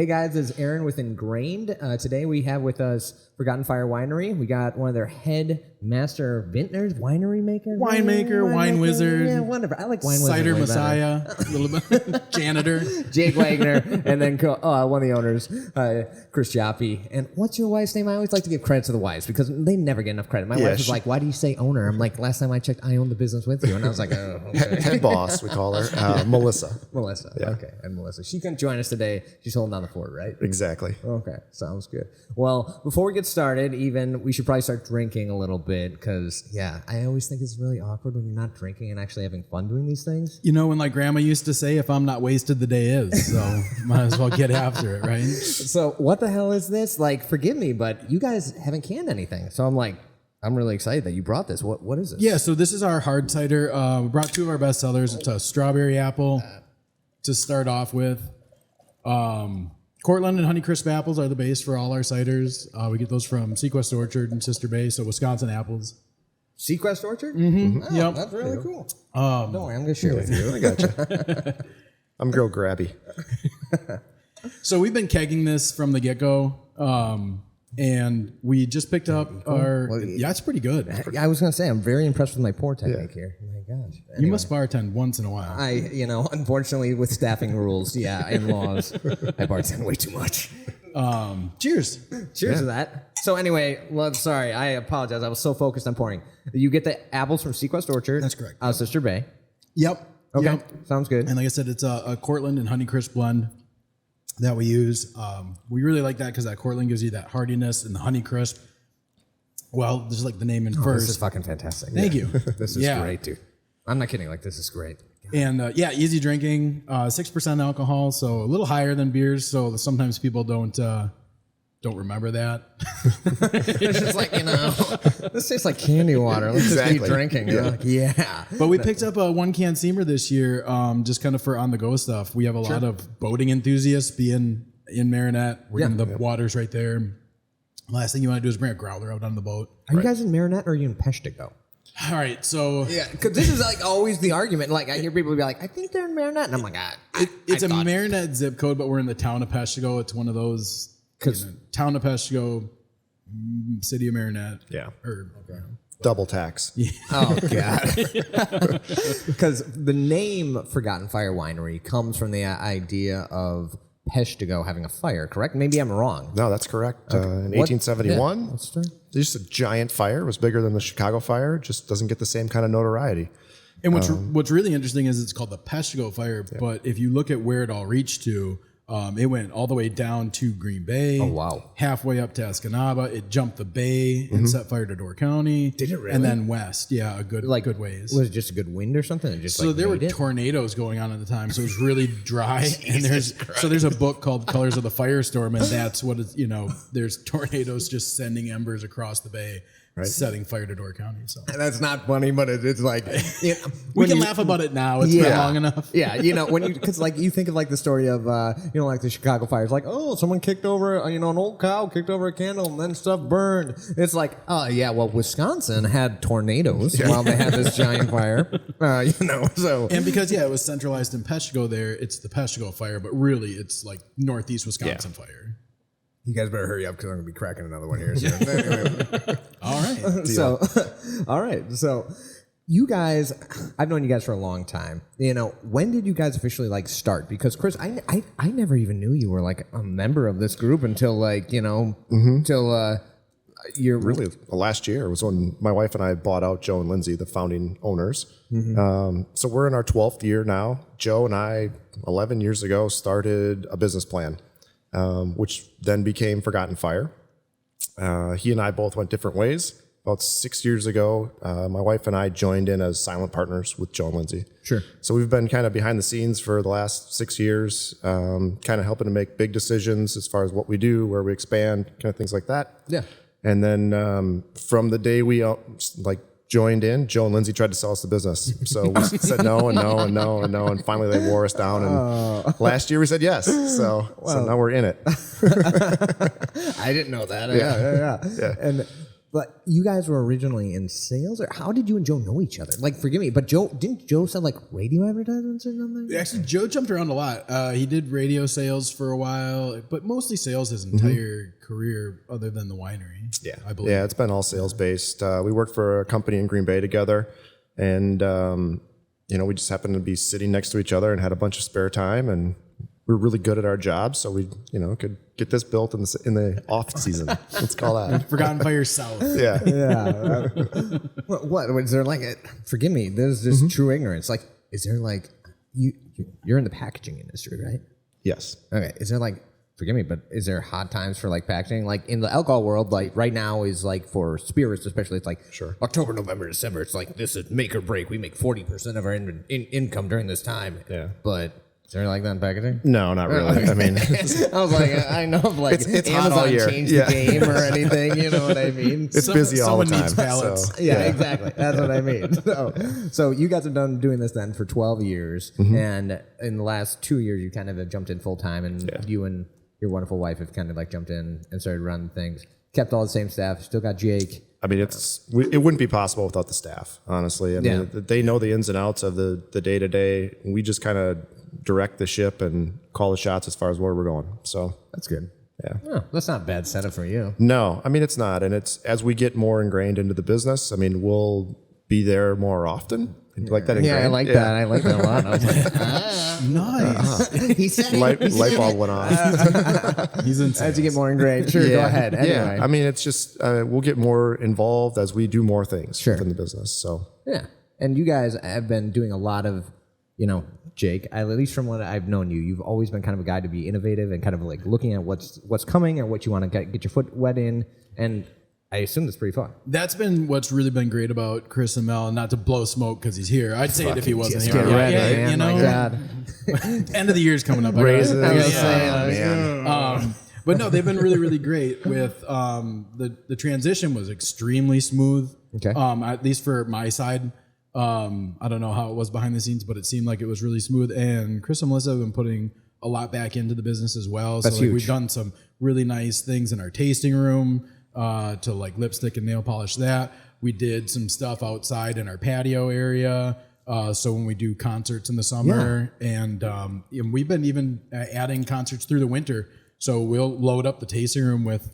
Hey guys, it's Aaron with Ingrained. Today we have with us Forgotten Fire Winery. We got one of their head master vintners, winemaker, wine wizard. Yeah, whatever. I like wine wizard. Cider messiah, a little bit. Janitor. Jake Wagner, and then one of the owners, Chris Joppi. And what's your wife's name? I always like to give credit to the wives because they never get enough credit. My wife was like, "Why do you say owner?" I'm like, "Last time I checked, I own the business with you," and I was like, "Oh, okay." Head boss, we call her, Melissa. Melissa. Yeah. Okay, and Melissa. She couldn't join us today. She's holding down the fort, right? Exactly. Okay, sounds good. Well, before we get started, we should probably start drinking a little bit because, I always think it's really awkward when you're not drinking and actually having fun doing these things. You know, when like grandma used to say, if I'm not wasted, the day is. So might as well get after it, right? So what the hell is this? Like, forgive me, but you guys haven't canned anything. So I'm really excited that you brought this. What is this? Yeah, so this is our hard cider. We brought two of our best sellers. It's a strawberry apple to start off with. Cortland and Honeycrisp apples are the base for all our ciders. We get those from Sequest Orchard and Sister Bay, so Wisconsin apples. Sequest Orchard? Mm-hmm. Oh, yep. That's really cool. Don't worry, I'm going to share with you. I gotcha. I'm girl grabby. So we've been kegging this from the get-go, and we just picked up it's pretty good. I was going to say, I'm very impressed with my pour technique here. Oh my gosh. Anyway. You must bartend once in a while. Unfortunately, with staffing rules, and laws, I bartend way too much. Cheers. Cheers to that. So anyway, sorry, I apologize. I was so focused on pouring. You get the apples from Sequest Orchard. That's correct. Sister Bay. Yep. Okay. Yep. Sounds good. And like I said, it's a Cortland and Honeycrisp blend that we use. We really like that because that Cortland gives you that hardiness, and the Honeycrisp, well, just like the name in first. This is fucking fantastic. Thank you. This is great, dude. I'm not kidding. This is great. And easy drinking, 6% alcohol, so a little higher than beers. So sometimes people don't remember that. It's just this tastes like candy water. Let's just keep drinking. Yeah. But we picked up a 1-can Seamer this year, just kind of for on the go stuff. We have a lot of boating enthusiasts being in Marinette. The water's right there. Last thing you want to do is bring a growler out on the boat. Are you guys in Marinette or are you in Peshtigo? All right, so because this is always the argument. I hear people be like, "I think they're in Marinette," and I'm like, "It's a Marinette zip code, but we're in the town of Peshtigo. It's one of those town of Peshtigo, city of Marinette. Double tax. Yeah. Oh god, because the name Forgotten Fire Winery comes from the idea of Peshtigo having a fire. Correct? Maybe I'm wrong. No, that's correct. In 1871, just a giant fire. It was bigger than the Chicago fire. Just doesn't get the same kind of notoriety. And what's really interesting is it's called the Peshtigo Fire. Yeah. But if you look at where it all reached to, it went all the way down to Green Bay. Oh, wow. Halfway up to Escanaba. It jumped the bay and set fire to Door County. Did it really? And then west. Yeah, a good ways. Was it just a good wind or something? So there were tornadoes going on at the time. So it was really dry. And there's a book called Colors of the Firestorm. And that's what it's, there's tornadoes just sending embers across the bay. Right. Setting fire to Door County. So that's not funny, but it's like we can laugh about it now. It's been long enough. Yeah, when because you think of the story of the Chicago fires, someone kicked over an old cow kicked over a candle and then stuff burned. It's Wisconsin had tornadoes while they had this giant fire. So and because it was centralized in Peshtigo there, it's the Peshtigo fire, but really it's like northeast Wisconsin fire. You guys better hurry up because I'm going to be cracking another one here soon. All right. So you guys, I've known you guys for a long time. When did you guys officially start? Because Chris, I never even knew you were a member of this group until till you're really last year was when my wife and I bought out Joe and Lindsay, the founding owners. Mm-hmm. So we're in our 12th year now. Joe and I, 11 years ago, started a business plan. Which then became Forgotten Fire. He and I both went different ways. About 6 years ago, my wife and I joined in as silent partners with Joe and Lindsay. Sure. So we've been kind of behind the scenes for the last 6 years, kind of helping to make big decisions as far as what we do, where we expand, kind of things like that. Yeah. And then from the day we joined in, Joe and Lindsay tried to sell us the business. So we said no and no and no and no, and finally they wore us down. And last year we said yes. So now we're in it. I didn't know that. Yeah. And But you guys were originally in sales, or how did you and Joe know each other? Like, forgive me, but didn't Joe sell like radio advertisements or something? Actually, Joe jumped around a lot. He did radio sales for a while, but mostly sales his entire career, other than the winery. Yeah, I believe. Yeah, it's been all sales based. We worked for a company in Green Bay together, and we just happened to be sitting next to each other and had a bunch of spare time, and we were really good at our jobs, so we could get this built in the off season. Let's call that Forgotten Fire South. Yeah. Yeah. What is there like? Forgive me. There's just true ignorance. Like, is there like you're in the packaging industry, right? Yes. Okay. Is there like? Forgive me, but is there hot times for like packaging? Like in the alcohol world, like right now is like for spirits, especially. It's like October, November, December. It's like this is make or break. We make 40% of our income during this time. Yeah. But is there like that in packaging? No, not really. I mean, I was like, I know of like it's hot all Amazon year. changed the game or anything. You know what I mean? it's busy all the Someone time. needs pallets. So, Yeah, exactly. That's what I mean. So you guys have done doing this then for 12 years, and in the last 2 years, you kind of have jumped in full time, and you and your wonderful wife have kind of like jumped in and started running things. Kept all the same staff. Still got Jake. I mean, it wouldn't be possible without the staff, honestly. I mean, they know the ins and outs of the day to day. We just kind of direct the ship and call the shots as far as where we're going. So That's good. yeah. Oh, that's not a bad setup for you. No, I mean, it's not. And it's as we get more ingrained into the business, I mean, we'll be there more often. Like that. Yeah, I ingrained? like that. I like that a lot. I was like, Nice. he said Light bulb went off. He's in as you get more ingrained. Sure, go ahead. Anyway. Yeah, I mean, it's just we'll get more involved as we do more things Sure. within the business. So Yeah. And you guys have been doing a lot of, Jake, at least from what I've known you, you've always been kind of a guy to be innovative and kind of like looking at what's coming and what you want to get your foot wet in. And I assume that's pretty fun. That's been what's really been great about Chris and Mel, and not to blow smoke because he's here. I'd say it if he wasn't here. Get ready, Yeah, man. you know, My God. end of the year's coming up. raises, Man. But no, they've been really, really great with the transition was extremely smooth. Okay. At least for my side. I don't know how it was behind the scenes, but it seemed like it was really smooth. And Chris and Melissa have been putting a lot back into the business as well. That's so like, huge. we've done some really nice things in our tasting room to like lipstick and nail polish that. We did some stuff outside in our patio area. So when we do concerts in the summer and we've been even adding concerts through the winter. So we'll load up the tasting room with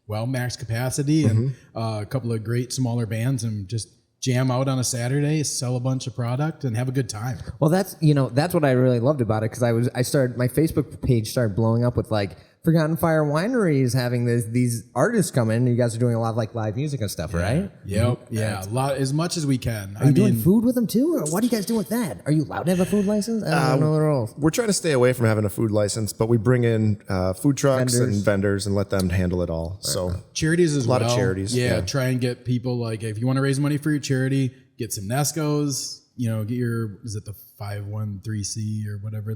max capacity and a couple of great smaller bands and just jam out on a Saturday, sell a bunch of product, and have a good time. Well, that's what I really loved about it because I started my Facebook page started blowing up with like Forgotten Fire Winery is having these artists come in. And you guys are doing a lot of like live music and stuff, right? Yep. Yeah. A lot, as much as we can. Are you doing food with them too, or what are you guys doing with that? Are you allowed to have a food license? I don't know the rules. we're trying to stay away from having a food license, but we bring in food trucks and vendors and let them handle it all. So charities as well. A lot of charities. Yeah. Try and get people like, if you want to raise money for your charity, get some Nescos, get your, is it the 513C or whatever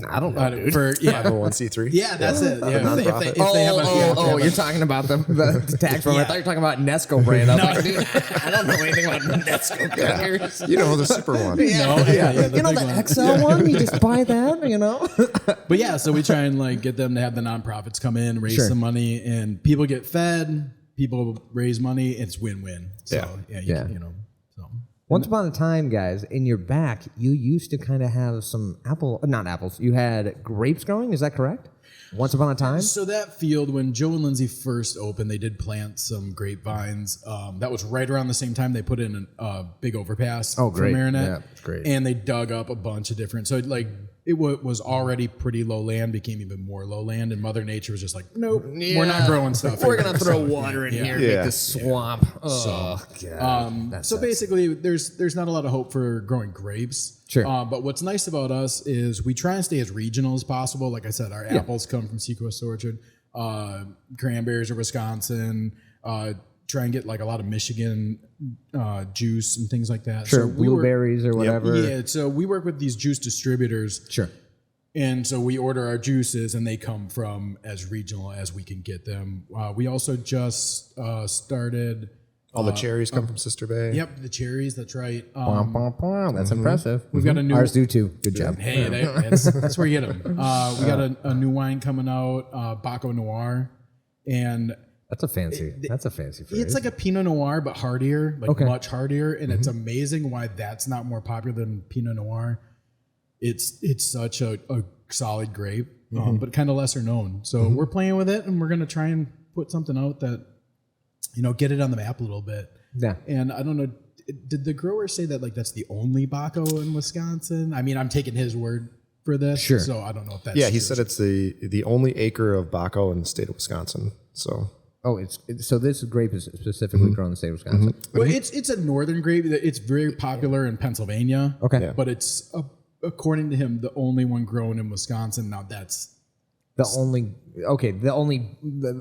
I don't know, dude. 501c3. Yeah, that's it. Yeah. nonprofit. If they have a, You're talking about the tax form. I thought you were talking about Nesco brand. I was like, dude, I don't know anything about Nesco crackers. You know, the super one. the big the one. XL one? You just buy that, But yeah, so we try and like get them to have the nonprofits come in, raise some money, and people get fed, people raise money, it's win-win. So so. Once upon a time, guys, in your back, you used to kind of have some not apples. You had grapes growing. Is that correct? Once upon a time? So that field, when Joe and Lindsay first opened, they did plant some grapevines. That was right around the same time they put in a big overpass for Marinette. Yeah, it's great. And they dug up a bunch of different, so like it was already pretty low land, became even more low land, and Mother Nature was just like, nope, we're not growing stuff. We're going to throw water in here and make this swamp. Oh, God. So basically, there's not a lot of hope for growing grapes. Sure. But what's nice about us is we try and stay as regional as possible. Like I said, our apples come from Seacoast Orchard. Cranberries are Wisconsin. Try and get like a lot of Michigan juice and things like that. Sure, So blueberries or whatever. Yeah, so we work with these juice distributors. Sure. And so we order our juices, and they come from as regional as we can get them. We also just started... All the cherries come from Sister Bay. Yep, the cherries. That's right. That's impressive. We've got a new. Ours do too. Good job. Hey, that's where you get them. We got a new wine coming out, Baco Noir, and That's a fancy phrase. It's like a Pinot Noir, but hardier, much hardier. And it's amazing why that's not more popular than Pinot Noir. It's such a solid grape, but kind of lesser known. So we're playing with it, and we're going to try and put something out that, get it on the map a little bit. Yeah. And I don't know, did the grower say that that's the only Baco in Wisconsin? I mean, I'm taking his word for this. Sure. So I don't know if that's true. He said it's the only acre of Baco in the state of Wisconsin. So. Oh, so this grape is specifically grown in the state of Wisconsin. Well, it's a northern grape. It's very popular in Pennsylvania. Okay. But it's according to him the only one grown in Wisconsin. Now that's the only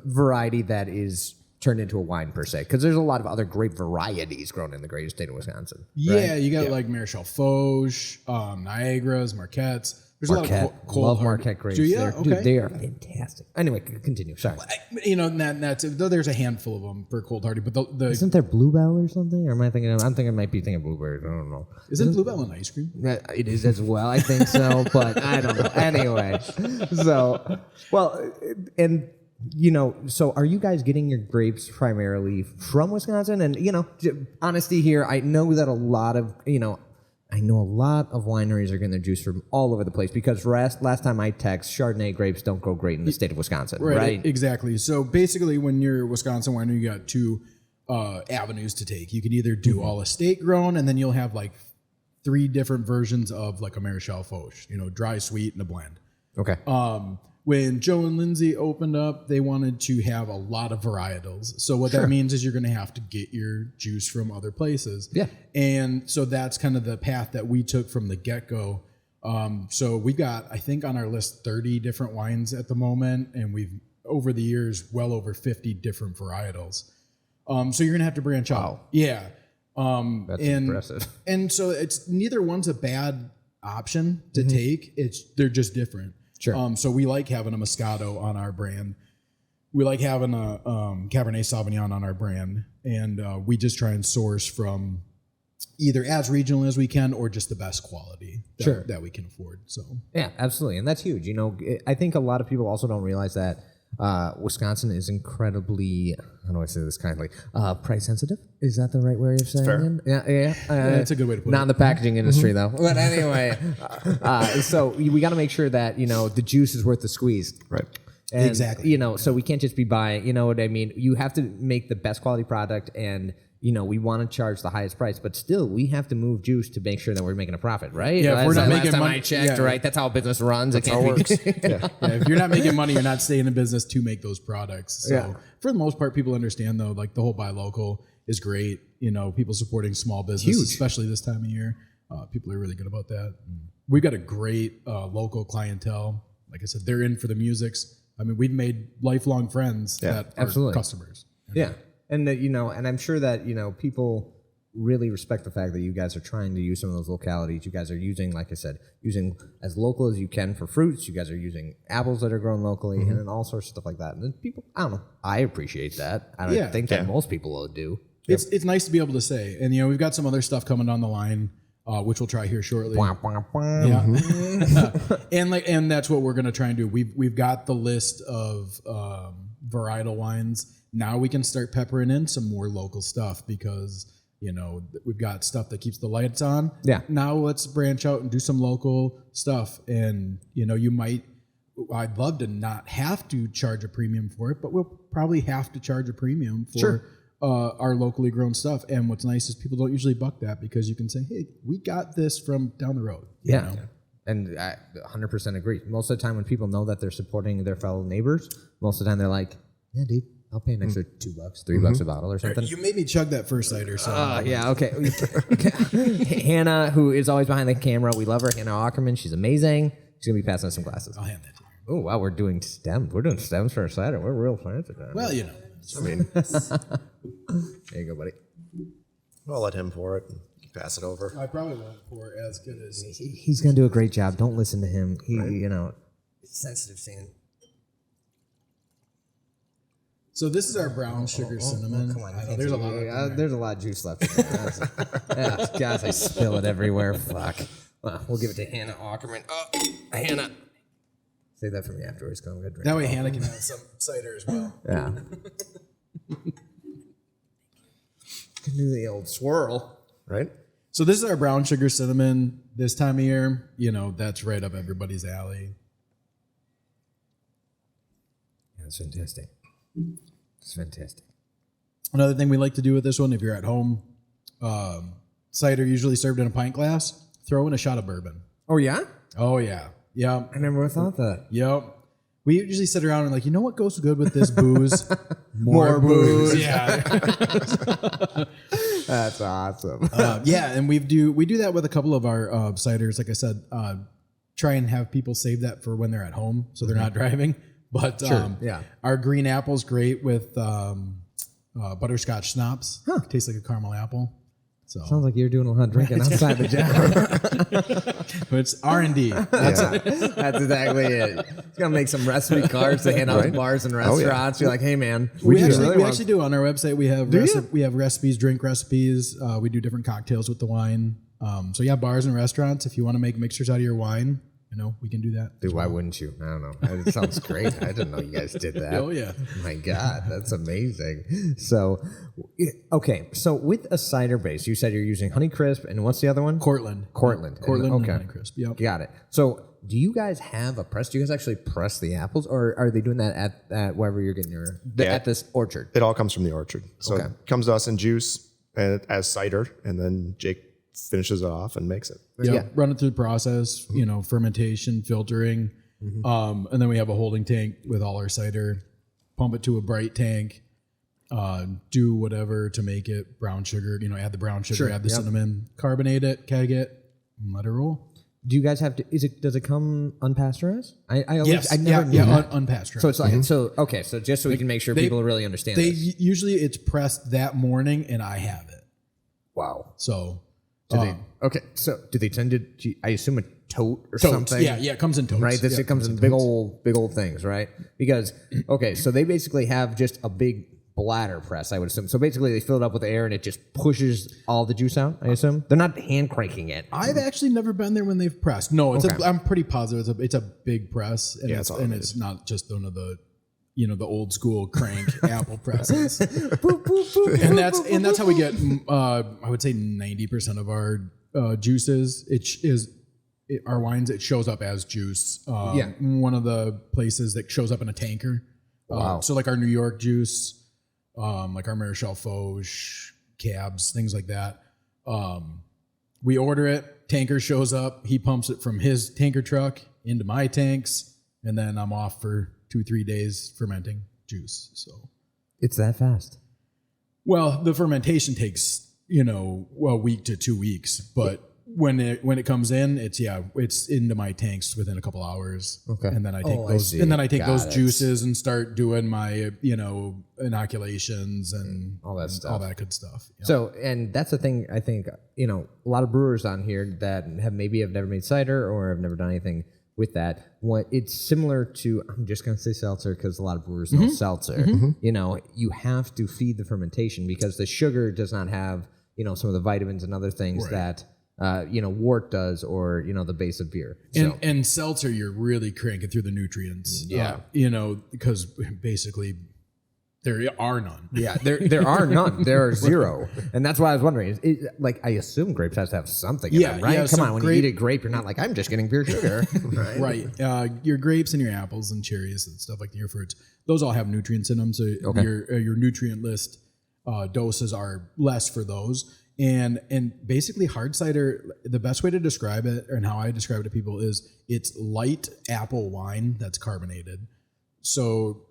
variety that is turned into a wine per se, because there's a lot of other grape varieties grown in the great state of Wisconsin. Yeah, right? You got like Maréchal Foch, Niagaras, Marquettes. There's Marquette. A lot of cold love Marquette grapes. Do you? Dude, they are fantastic. Anyway, continue. Sorry. Though there's a handful of them for cold hardy, but isn't there Bluebell or something? Or am I thinking? I might be thinking Blueberry. I don't know. Isn't Bluebell an ice cream? It is as well. I think so, but I don't know. Anyway, so so are you guys getting your grapes primarily from Wisconsin? And honesty here, I know that a lot of wineries are getting their juice from all over the place, because last time I text, Chardonnay grapes don't grow great in the state of Wisconsin, right? Exactly. So basically, when you're a Wisconsin winery, you got two avenues to take. You can either do all estate grown, and then you'll have like 3 different versions of like a Maréchal Foch, dry, sweet, and a blend. Okay. When Joe and Lindsay opened up, they wanted to have a lot of varietals. So what that means is you're going to have to get your juice from other places. Yeah. And so that's kind of the path that we took from the get-go. So we got, I think on our list, 30 different wines at the moment. And we've, over the years, well over 50 different varietals. So you're going to have to branch out. Yeah. That's impressive. And so it's neither one's a bad option to take. They're just different. Sure. So we like having a Moscato on our brand. We like having a Cabernet Sauvignon on our brand. And we just try and source from either as regional as we can or just the best quality that we can afford. So yeah, absolutely. And that's huge. I think a lot of people also don't realize that Wisconsin is incredibly, how do I say this kindly, price sensitive. Is that the right way of saying it? Yeah. That's a good way to put it. Not in the packaging industry though. But anyway, so we got to make sure that the juice is worth the squeeze. Right. And, exactly. So we can't just be buying. You know what I mean? You have to make the best quality product, and we want to charge the highest price, but still we have to move juice to make sure that we're making a profit, right? Yeah, if we're not making money, I checked, right? That's how a business runs. That's how it works. If you're not making money, you're not staying in business to make those products. So for the most part, people understand though, like the whole buy local is great. People supporting small business, especially this time of year. People are really good about that. We've got a great local clientele. Like I said, they're in for the musics. I mean, we've made lifelong friends that are customers. Yeah. And and I'm sure that, people really respect the fact that you guys are trying to use some of those localities. You guys are using, like I said, using as local as you can for fruits. You guys are using apples that are grown locally and then all sorts of stuff like that. And then people, I don't know, I appreciate that. I don't think that most people will do. It's nice to be able to say. And, we've got some other stuff coming down the line, which we'll try here shortly. And that's what we're going to try and do. We've got the list of varietal wines. Now we can start peppering in some more local stuff because, we've got stuff that keeps the lights on. Yeah. Now let's branch out and do some local stuff. And, I'd love to not have to charge a premium for it, but we'll probably have to charge a premium for our locally grown stuff. And what's nice is people don't usually buck that because you can say, hey, we got this from down the road. Yeah. And I 100% agree. Most of the time when people know that they're supporting their fellow neighbors, most of the time they're like, yeah, dude, I'll pay an extra $2, $3 a bottle or something. You made me chug that first cider. So yeah, okay. Hannah, who is always behind the camera, we love her. Hannah Ackerman, she's amazing. She's going to be passing us some glasses. I'll hand that to you. Oh, wow, we're doing stems. We're doing stems for a cider. We're real fancy. Well, there you go, buddy. I'll let him pour it and pass it over. I probably won't pour as good as... He's going to do a great job. Don't listen to him. It's sensitive scene. So this is our brown sugar cinnamon. Come on, there's a lot. There's a lot of juice left. Guys, I spill it everywhere. Fuck. Well, we'll give it to Hannah Ackerman. Oh, Hannah. Say that for me afterwards. Come good. That way Hannah can have some cider as well. Yeah. Can do the old swirl. Right? So this is our brown sugar cinnamon this time of year. That's right up everybody's alley. Yeah, it's fantastic. It's fantastic. Another thing we like to do with this one, if you're at home, cider usually served in a pint glass. Throw in a shot of bourbon. Oh, yeah? Oh yeah, yeah, I never thought that. yep. We usually sit around and like, you know what goes good with this booze? More booze. Yeah, That's awesome. yeah. And we do that with a couple of our ciders. Like I said, try and have people save that for when they're at home, so they're not driving. But yeah. our green apple's great with butterscotch schnapps. Tastes like a caramel apple. So Sounds like you're doing a lot of drinking outside the job. but it's R&D. That's exactly it. It's gonna make some recipe cards to hand out in bars and restaurants. You're like, hey man, We really actually do on our website. We have we have recipes, drink recipes. We do different cocktails with the wine. So yeah, bars and restaurants. If you want to make mixers out of your wine, we can do that. Dude, why wouldn't you? I don't know. It sounds great. I didn't know you guys did that. Oh yeah. My God, that's amazing. So, okay. So with a cider base, you said you're using Honeycrisp, and what's the other one? Cortland. Cortland. Cortland Okay. and Honeycrisp. Yep. Got it. So do you guys have a press? Do you guys actually press the apples, or are they doing that at wherever you're getting at this orchard? It all comes from the orchard. So Okay. it comes to us in juice and as cider, and then Jake finishes it off and makes it. Yep. Yeah. Run it through the process, fermentation, filtering. And then we have a holding tank with all our cider, pump it to a bright tank, do whatever to make it brown sugar, add the brown sugar, add the cinnamon, carbonate it, keg it, and let it roll. Do you guys have to? Does it come unpasteurized? I always, Yes. I never knew that. Unpasteurized. So it's like so just so we can make sure people really understand this. Usually it's pressed that morning and I have it. Wow. So Okay. So do they tend to? I assume a tote or something. Yeah, it comes in totes. Right. Yeah, It comes in big old things, right? Because so they basically have just a big bladder press, I would assume. So basically, they fill it up with air and it just pushes all the juice out. I assume they're not hand cranking it. I've actually never been there when they've pressed. No, I'm pretty positive it's a big press, and it's not just one of the the old school crank apple presses. and that's how we get I would say 90% of our juices. Our wines, it shows up as juice. One of the places that shows up in a tanker. Wow. So like our New York juice, like our Marichal Foch, cabs, things like that. We order it, tanker shows up, he pumps it from his tanker truck into my tanks, and then I'm off for 2-3 days fermenting juice. So It's that fast. well, the fermentation takes, a week to 2 weeks, but when it comes in, it's into my tanks within a couple hours. Okay. And then I take Got those it. juices and start doing my, inoculations and All that stuff. all that good stuff. Yeah. So, and that's the thing. I think a lot of brewers on here that have never made cider or have never done anything with that. What it's similar to, I'm just gonna say seltzer because a lot of brewers know seltzer. You have to feed the fermentation because the sugar does not have some of the vitamins and other things that wort does, or the base of beer. And seltzer, you're really cranking through the nutrients. Yeah. Because basically there are none. Yeah, there are none. There are zero, and that's why I was wondering. I assume grapes has to have something. In them, right? Come so on, when you eat a grape, you're not like, I'm just getting pure sugar, right? Right. Your grapes and your apples and cherries and stuff like your fruits, those all have nutrients in them. So your nutrient list doses are less for those. And basically hard cider, the best way to describe it, and how I describe it to people, is it's light apple wine that's carbonated. So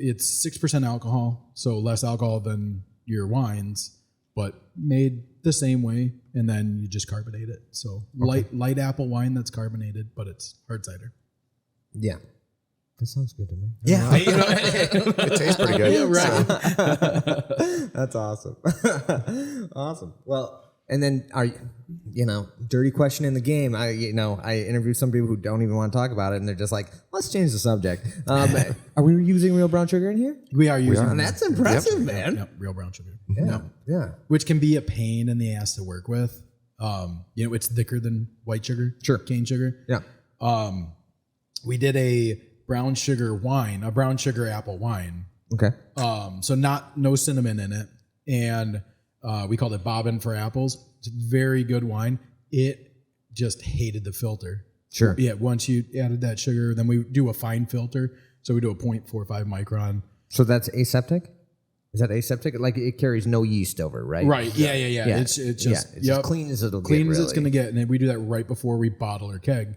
it's 6% alcohol, so less alcohol than your wines, but made the same way, and then you just carbonate it. So light apple wine that's carbonated, but it's hard cider. Yeah, that sounds good to me. Yeah, It tastes pretty good. Yeah, right. That's awesome. Awesome. Well, and then dirty question in the game. I interviewed some people who don't even want to talk about it, and they're just like, let's change the subject. Are we using real brown sugar in here? We are using And that's impressive, man. Yep, real brown sugar. Yeah. Which can be a pain in the ass to work with. It's thicker than white sugar, cane sugar. Yeah. We did a brown sugar apple wine Okay. So no cinnamon in it, and we called it Bobbin for apples. It's a very good wine. It just hated the filter. Sure. Yeah. Once you added that sugar, then we do a fine filter. So we do a 0.45 micron. So that's aseptic? Is that aseptic? Like it carries no yeast over, right? Right. Yeah. It's just it's as clean as it'll clean get. as Really. it's going to get, and then we do that right before we bottle or keg.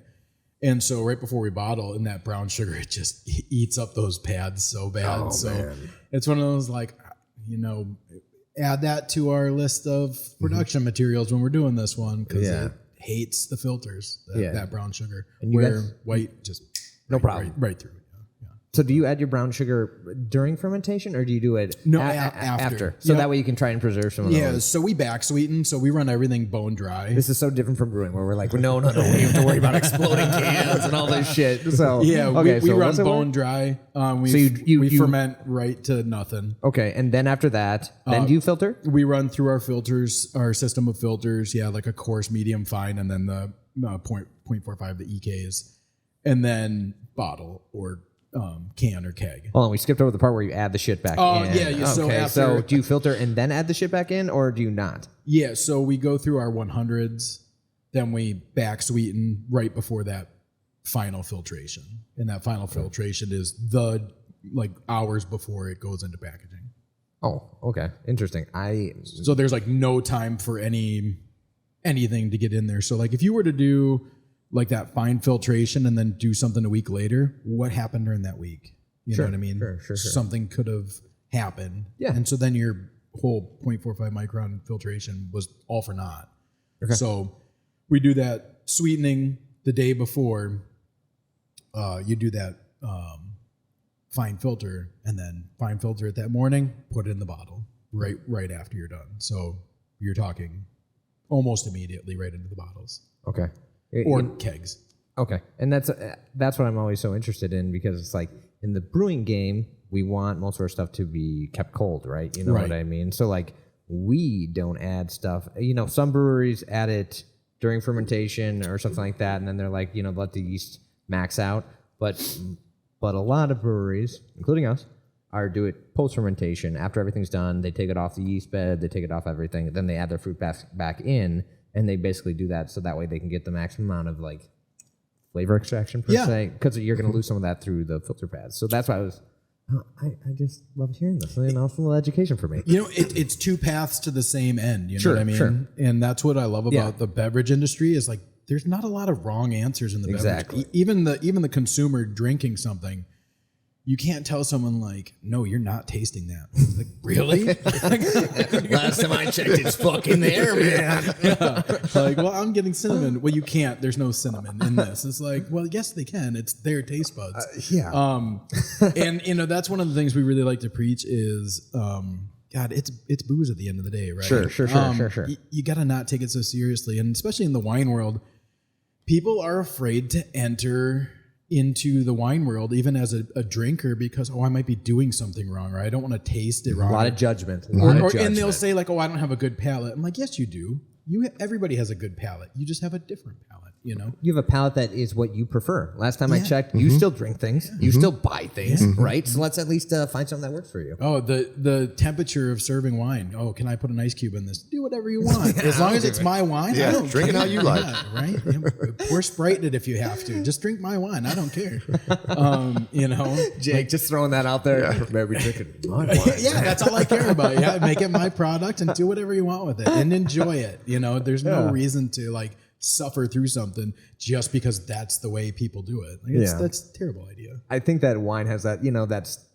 And so right before we bottle, in that brown sugar, it just eats up those pads so bad. Oh, so man. it's one of those like, add that to our list of production materials when we're doing this one because it hates the filters, that brown sugar. And you where guys- white just No problem. right through. So do you add your brown sugar during fermentation, or do you do it after? So that way you can try and preserve some of those. Yeah, so we back sweeten, so we run everything bone dry. This is so different from brewing, where we're like, no, we have to worry about exploding cans and all this shit. So Yeah, okay, we so run what's it bone work? dry. So We you ferment right to nothing. Okay, and then after that, then do you filter? We run through our filters, our system of filters. Yeah, like a coarse, medium, fine, and then the 0.45, the EKs, and then bottle or can or keg. Hold on, we skipped over the part where you add the shit back in. Yeah. So Okay, after, so do you filter and then add the shit back in, or do you not? Yeah, so we go through our 100s, then we back sweeten right before that final filtration, and that final filtration is hours before it goes into packaging. Oh, okay, interesting. So there's like no time for anything to get in there. So like if you were to do like that fine filtration and then do something a week later, what happened during that week? You know what I mean? Sure. Something could have happened. Yeah. And so then your whole 0.45 micron filtration was all for naught. Okay. So we do that sweetening the day before. You do that fine filter, and then fine filter it that morning, put it in the bottle right after you're done. So you're talking almost immediately right into the bottles Okay. or kegs. Okay, and that's what I'm always so interested in, because it's like in the brewing game, we want most of our stuff to be kept cold, right? You know Right. what I mean? So like we don't add stuff. Some breweries add it during fermentation or something like that, and then they're like, let the yeast max out. But a lot of breweries, including us, do it post fermentation. After everything's done, they take it off the yeast bed, they take it off everything, then they add their fruit back in, and they basically do that so that way they can get the maximum amount of like flavor extraction per se, because you're going to lose some of that through the filter pads. So that's why I just love hearing this. It's a little education for me. It's two paths to the same end. You know Sure, what I mean? sure. And that's what I love about the beverage industry is like there's not a lot of wrong answers in the Exactly. beverage. Even the consumer drinking something, you can't tell someone like, no, you're not tasting that. It's like, really? Last time I checked, it's fucking there, man. Like, well, I'm getting cinnamon. Well, you can't. There's no cinnamon in this. It's like, well, yes, they can. It's their taste buds. And that's one of the things we really like to preach is, God, it's booze at the end of the day, right? Sure. You got to not take it so seriously, and especially in the wine world, people are afraid to enter into the wine world, even as a drinker, because I might be doing something wrong, or I don't want to taste it wrong. A lot of judgment. And they'll say like, "Oh, I don't have a good palate." I'm like, "Yes, you do. Everybody has a good palate. You just have a different palate." You have a palate that is what you prefer. Last time I checked, you still drink things, you still buy things, right? So let's at least find something that works for you. Oh, the temperature of serving wine. Oh, can I put an ice cube in this? Do whatever you want, as long as it's my wine. Yeah, I don't drink it care. how you like. Yeah, right? Pour Sprite in it if you have to. Just drink my wine. I don't care. Jake, just throwing that out there. Maybe drinking my wine. Yeah, that's all I care about. Yeah, make it my product and do whatever you want with it and enjoy it. There's no reason to like suffer through something just because that's the way people do it. That's a terrible idea. I think that wine has that, that's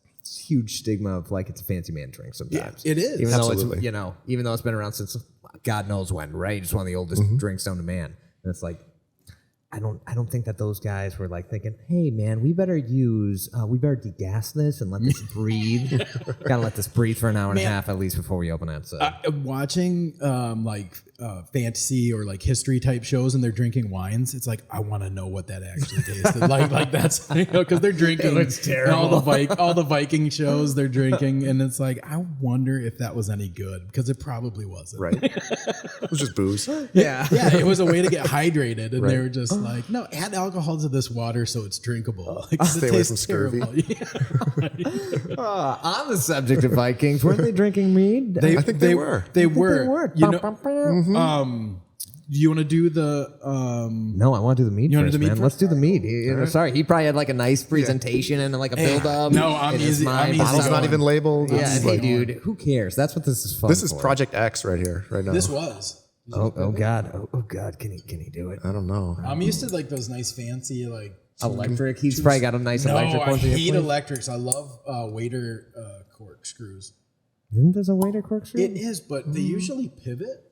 huge stigma of like it's a fancy man drink sometimes. Yeah, it is. Even Absolutely. though it's, even though it's been around since God knows when, right? It's one of the oldest drinks known to man. And it's like, I don't think that those guys were like thinking, hey man, we better degas this and let this breathe. Gotta let this breathe for an hour and a half at least before we open it. So Watching fantasy or like history type shows and they're drinking wines, it's like I want to know what that actually tasted like that's because they're drinking. It's terrible. All the Viking shows they're drinking, and it's like I wonder if that was any good because it probably wasn't. Right. It was just booze. Yeah. Yeah, it was a way to get hydrated, and they were just like, no, add alcohol to this water so it's drinkable. Like, Stay away from scurvy. On the subject of Vikings, weren't they drinking mead? I think they were. They were. You know, Mm-hmm. do you want to do the? No, I want to do the mead You wanna first, do the mead man. first? Let's do the mead. Sorry, he probably had like a nice presentation and like a build up. No, I'm in his easy- I'm mind. easy Bottle's going. not even labeled. Yeah, It's and hey, like- dude, who cares? That's what this is fun. This is for. Project X right here, right now. This was. Oh God, oh God, can he do it? I don't know. I'm used to like those nice fancy like Electric. He's probably got a nice No, electric I one. hate electrics. I love waiter corkscrews. Isn't this a waiter corkscrew? It is, but they usually pivot,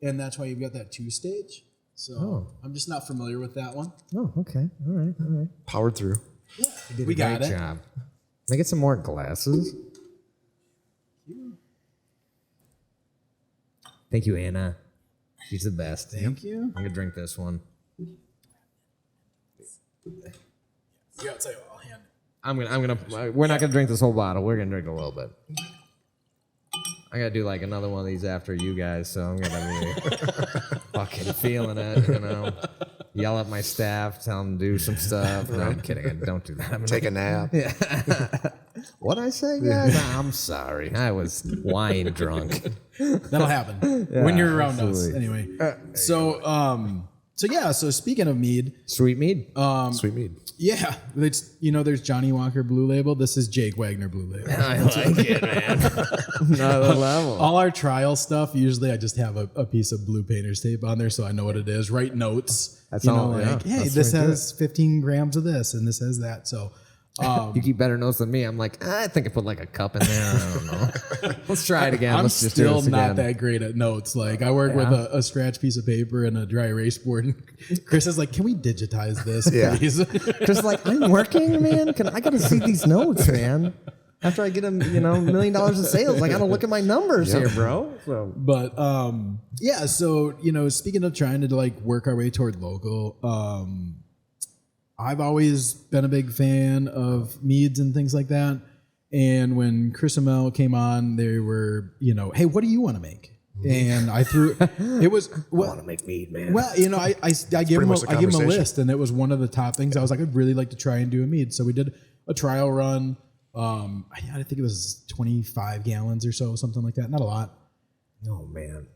and that's why you've got that 2-stage. So I'm just not familiar with that one. Oh, okay. All right. Powered through. We got Great it. job. Can I get some more glasses? Thank you, Anna. She's the best. Thank you. I'm gonna drink this one. Yeah, I'll tell you what, I'll hand it. I'm gonna. We're not gonna drink this whole bottle. We're gonna drink a little bit. I gotta do like another one of these after you guys, so I'm gonna be fucking feeling it. You know, yell at my staff, tell them to do some stuff. No, I'm kidding. I don't do that. I'm Take a nap. What I say, guys? I'm sorry. I was wine drunk. That'll happen when you're around us. absolutely. Anyway, so speaking of mead, Sweet mead. Sweet mead. yeah, it's, there's Johnny Walker Blue Label. This is Jake Wagner Blue Label. I like it, man. Another level. All our trial stuff, usually I just have a piece of blue painter's tape on there so I know what it is. Write notes. That's all, yeah. Hey, That's this right, has 15 grams of this and this has that. So You keep better notes than me. I'm like, I think I put like a cup in there. I don't know. Let's try it again. I'm Let's just do still this not again. that great at notes. Like I work with a scratch piece of paper and a dry erase board. And Chris is like, "Can we digitize this, Yeah. please?" Just like, I'm working, man. I got to see these notes, man. After I get $1 million in sales, I got to look at my numbers here, bro. So. But yeah. So speaking of trying to like work our way toward local, I've always been a big fan of meads and things like that. And when Chris and Mel came on, they were, hey, what do you want to make? And I threw it was I want to make mead, man. well, I gave him much the I gave him a conversation. list, and it was one of the top things. I was like, I'd really like to try and do a mead. So we did a trial run. I think it was 25 gallons or so, something like that. Not a lot. Oh, man.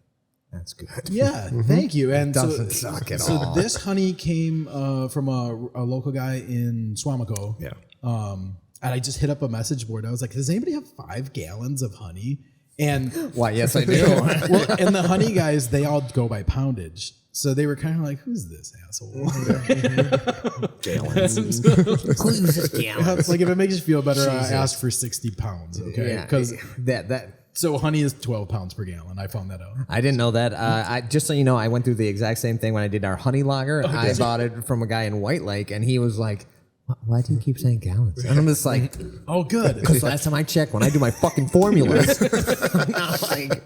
That's good. Yeah, thank you. And Doesn't suck at so all. this honey came from a local guy in Swamico. Yeah. And I just hit up a message board. I was like, does anybody have 5 gallons of honey? And Why, yes, I do. well, and the honey guys, they all go by poundage. So they were kind of like, who's this asshole? Gallons. Who's this It's like, if it makes you feel better, ask for 60 pounds, okay? Yeah, Because that. so honey is 12 pounds per gallon. I found that out. I didn't know that. I just so you know, I went through the exact same thing when I did our honey lager. I bought it from a guy in White Lake, and he was like, "Why do you keep saying gallons?" And I'm just like, Oh, good. "Because last time I checked, when I do my fucking formulas, I'm not like,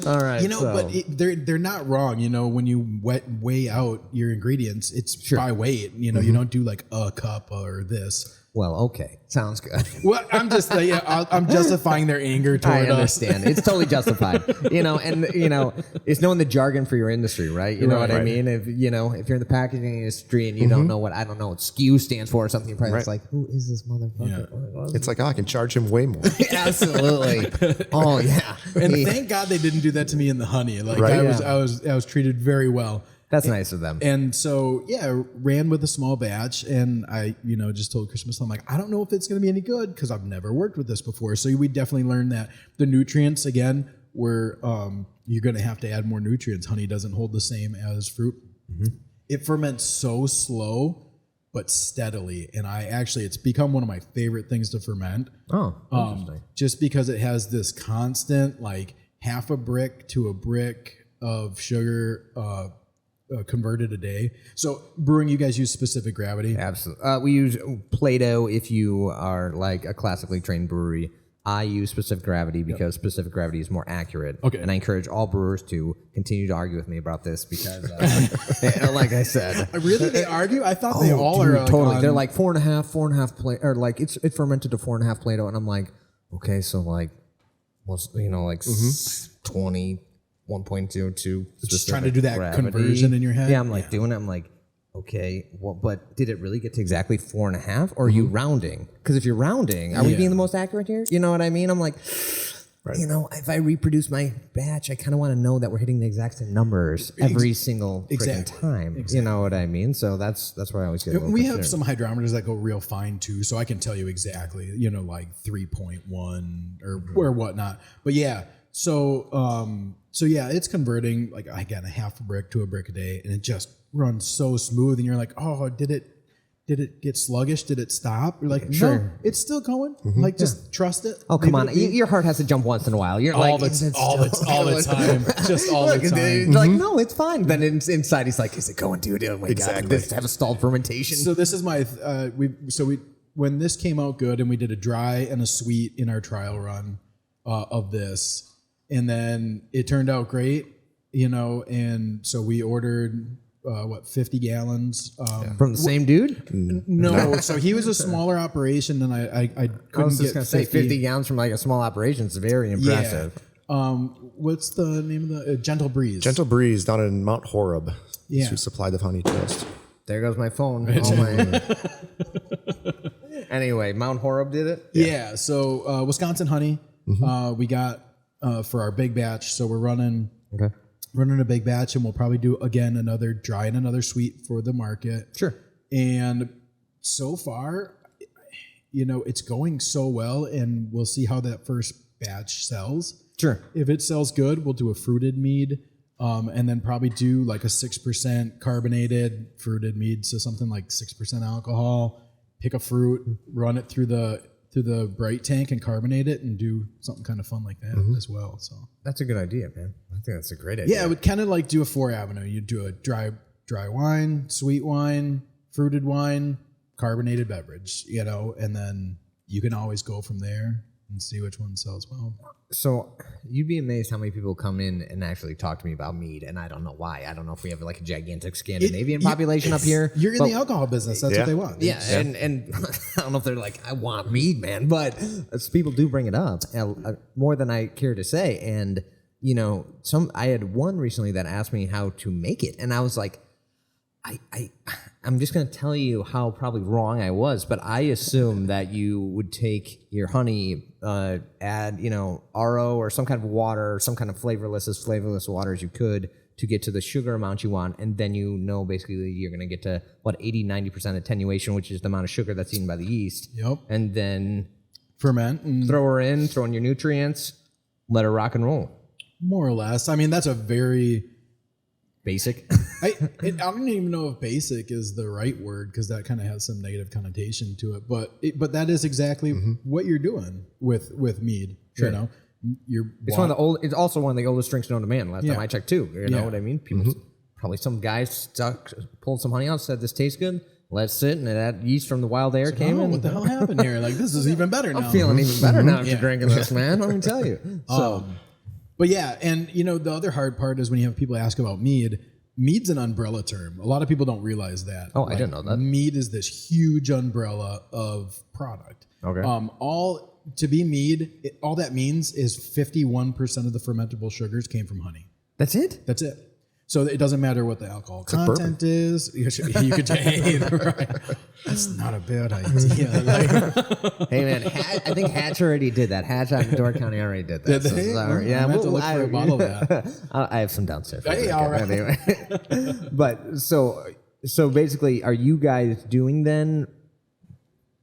all right." But they're not wrong. When you weigh out your ingredients, it's by weight. You don't do like a cup or this. well, okay, sounds good. Well, I'm just I'm justifying their anger toward I us. understand. It's totally justified. It's knowing the jargon for your industry, right? You know what I Right. mean? If you're in the packaging industry and you don't know what SKU stands for or something, you're probably just like, who is this motherfucker? What? It's like, I can charge him way more. Absolutely. Oh yeah. And thank God they didn't do that to me in the honey. Like Right. I was treated very well. That's nice of them. And so, ran with a small batch, and I, just told Christmas, I'm like, I don't know if it's going to be any good because I've never worked with this before. So we definitely learned that the nutrients, again, were you're going to have to add more nutrients. Honey doesn't hold the same as fruit. Mm-hmm. It ferments so slow, but steadily. And it's become one of my favorite things to ferment. Oh, interesting. Just because it has this constant, like half a brick to a brick of sugar, converted a day. So brewing, you guys use specific gravity? Absolutely. We use Play-Doh if you are like a classically trained brewery. I use specific gravity because specific gravity is more accurate. Okay. And I encourage all brewers to continue to argue with me about this because, like I said, Really, they argue? I thought they all dude, are totally. They're like 4.5 plate, or like it's fermented to 4.5 Plato, and I'm like, okay, so like, what's 20. 1.02. Just trying to do that conversion in your head. Yeah, I'm like doing it. I'm like, okay, well, but did it really get to exactly 4.5, or are you rounding? Because if you're rounding, are we being the most accurate here? You know what I mean? I'm like, if I reproduce my batch, I kind of want to know that we're hitting the exact same numbers every single freaking time. Exactly. You know what I mean? So that's why I always get. We have some hydrometers that go real fine too, so I can tell you exactly. Like 3.1 or whatnot. But yeah, so yeah, it's converting like again a half a brick to a brick a day, and it just runs so smooth. And you're like, oh, did it get sluggish? Did it stop? You're like, no, it's still going. Like, just trust it. Oh, come on. Your heart has to jump once in a while. You're all like, the time. Just all the time. Like, no, it's fine. Then inside, he's like, is it going to? Oh my God, does it have a stalled fermentation? So this is my, when this came out good and we did a dry and a sweet in our trial run of this, and then it turned out great, and so we ordered 50 gallons from the same dude? No, so he was a smaller operation than I couldn't I was just get gonna say 50 gallons from like a small operation is very impressive. Yeah. What's the name of the Gentle Breeze? Gentle Breeze down in Mount Horeb. Yeah. Who supplied the honey to us. There goes my phone. Anyway, Mount Horeb did it? Yeah. So Wisconsin honey, we got for our big batch. So we're running a big batch, and we'll probably do again another dry and another sweet for the market. Sure. And so far, it's going so well, and we'll see how that first batch sells. Sure. If it sells good, we'll do a fruited mead, and then probably do like a 6% carbonated fruited mead, so something like 6% alcohol. Pick a fruit, run it through the bright tank and carbonate it, and do something kind of fun like that as well. So that's a good idea, man. I think that's a great idea. Yeah, I would kind of like do a 4-avenue. You do a dry wine, sweet wine, fruited wine, carbonated beverage, and then you can always go from there and see which one sells well. So you'd be amazed how many people come in and actually talk to me about mead, and I don't know why. I don't know if we have like a gigantic Scandinavian population up here. You're in the alcohol business. That's what they want. Yeah, and I don't know if they're like, I want mead, man, but people do bring it up more than I care to say. And I had one recently that asked me how to make it, and I was like, I'm just going to tell you how probably wrong I was, but I assumed that you would take your honey, add, RO or some kind of water, or some kind of flavorless water as you could to get to the sugar amount you want. And then basically you're going to get to 80-90% attenuation, which is the amount of sugar that's eaten by the yeast. Yep. And then ferment and throw in your nutrients, let her rock and roll. More or less. I mean, that's a very basic. I don't even know if basic is the right word, because that kind of has some negative connotation to it. But that is exactly what you're doing with mead. Sure. It's also one of the oldest drinks known to man. Last time I checked too. You know what I mean? People, probably some guys pulled some honey out, said this tastes good. Let's sit, and that yeast from the wild air came in. What the hell happened here? Like, this is even better now. I'm feeling even better now after drinking this, man. Let me tell you. So. But yeah, and the other hard part is when you have people ask about mead. Mead's an umbrella term. A lot of people don't realize that. Oh, I didn't know that. Mead is this huge umbrella of product. Okay. To be mead, all that means is 51% of the fermentable sugars came from honey. That's it? That's it. So it doesn't matter what the alcohol content is. You could take right. That's not a bad idea. Hey man, I think Hatch already did that. Hatch out in Door County already did that. Did they? Yeah, I have to look for a bottle of that. I have some downstairs. Hey, all right. Anyway. But so basically, are you guys doing then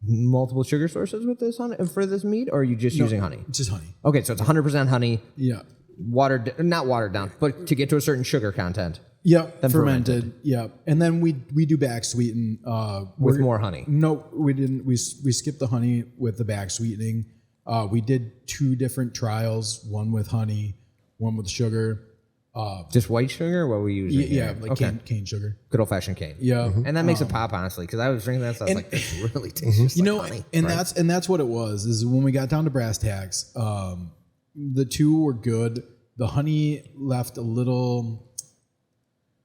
multiple sugar sources with this honey for this mead, or are you just using honey? Just honey. Okay, so it's 100% honey. Yeah. Not watered down, but to get to a certain sugar content. Yep, then fermented. Yep, and then we do back sweeten with more honey. No, we didn't. We skipped the honey with the back sweetening. We did 2 different trials, one with honey, one with sugar. Just white sugar? What were you using? Yeah, here? like cane sugar. Good old fashioned cane. Yeah, And that makes it pop, honestly, because I was drinking that stuff. I was like, this really tastes just like honey. and that's what it was. Is when we got down to brass tacks, the two were good. The honey left a little,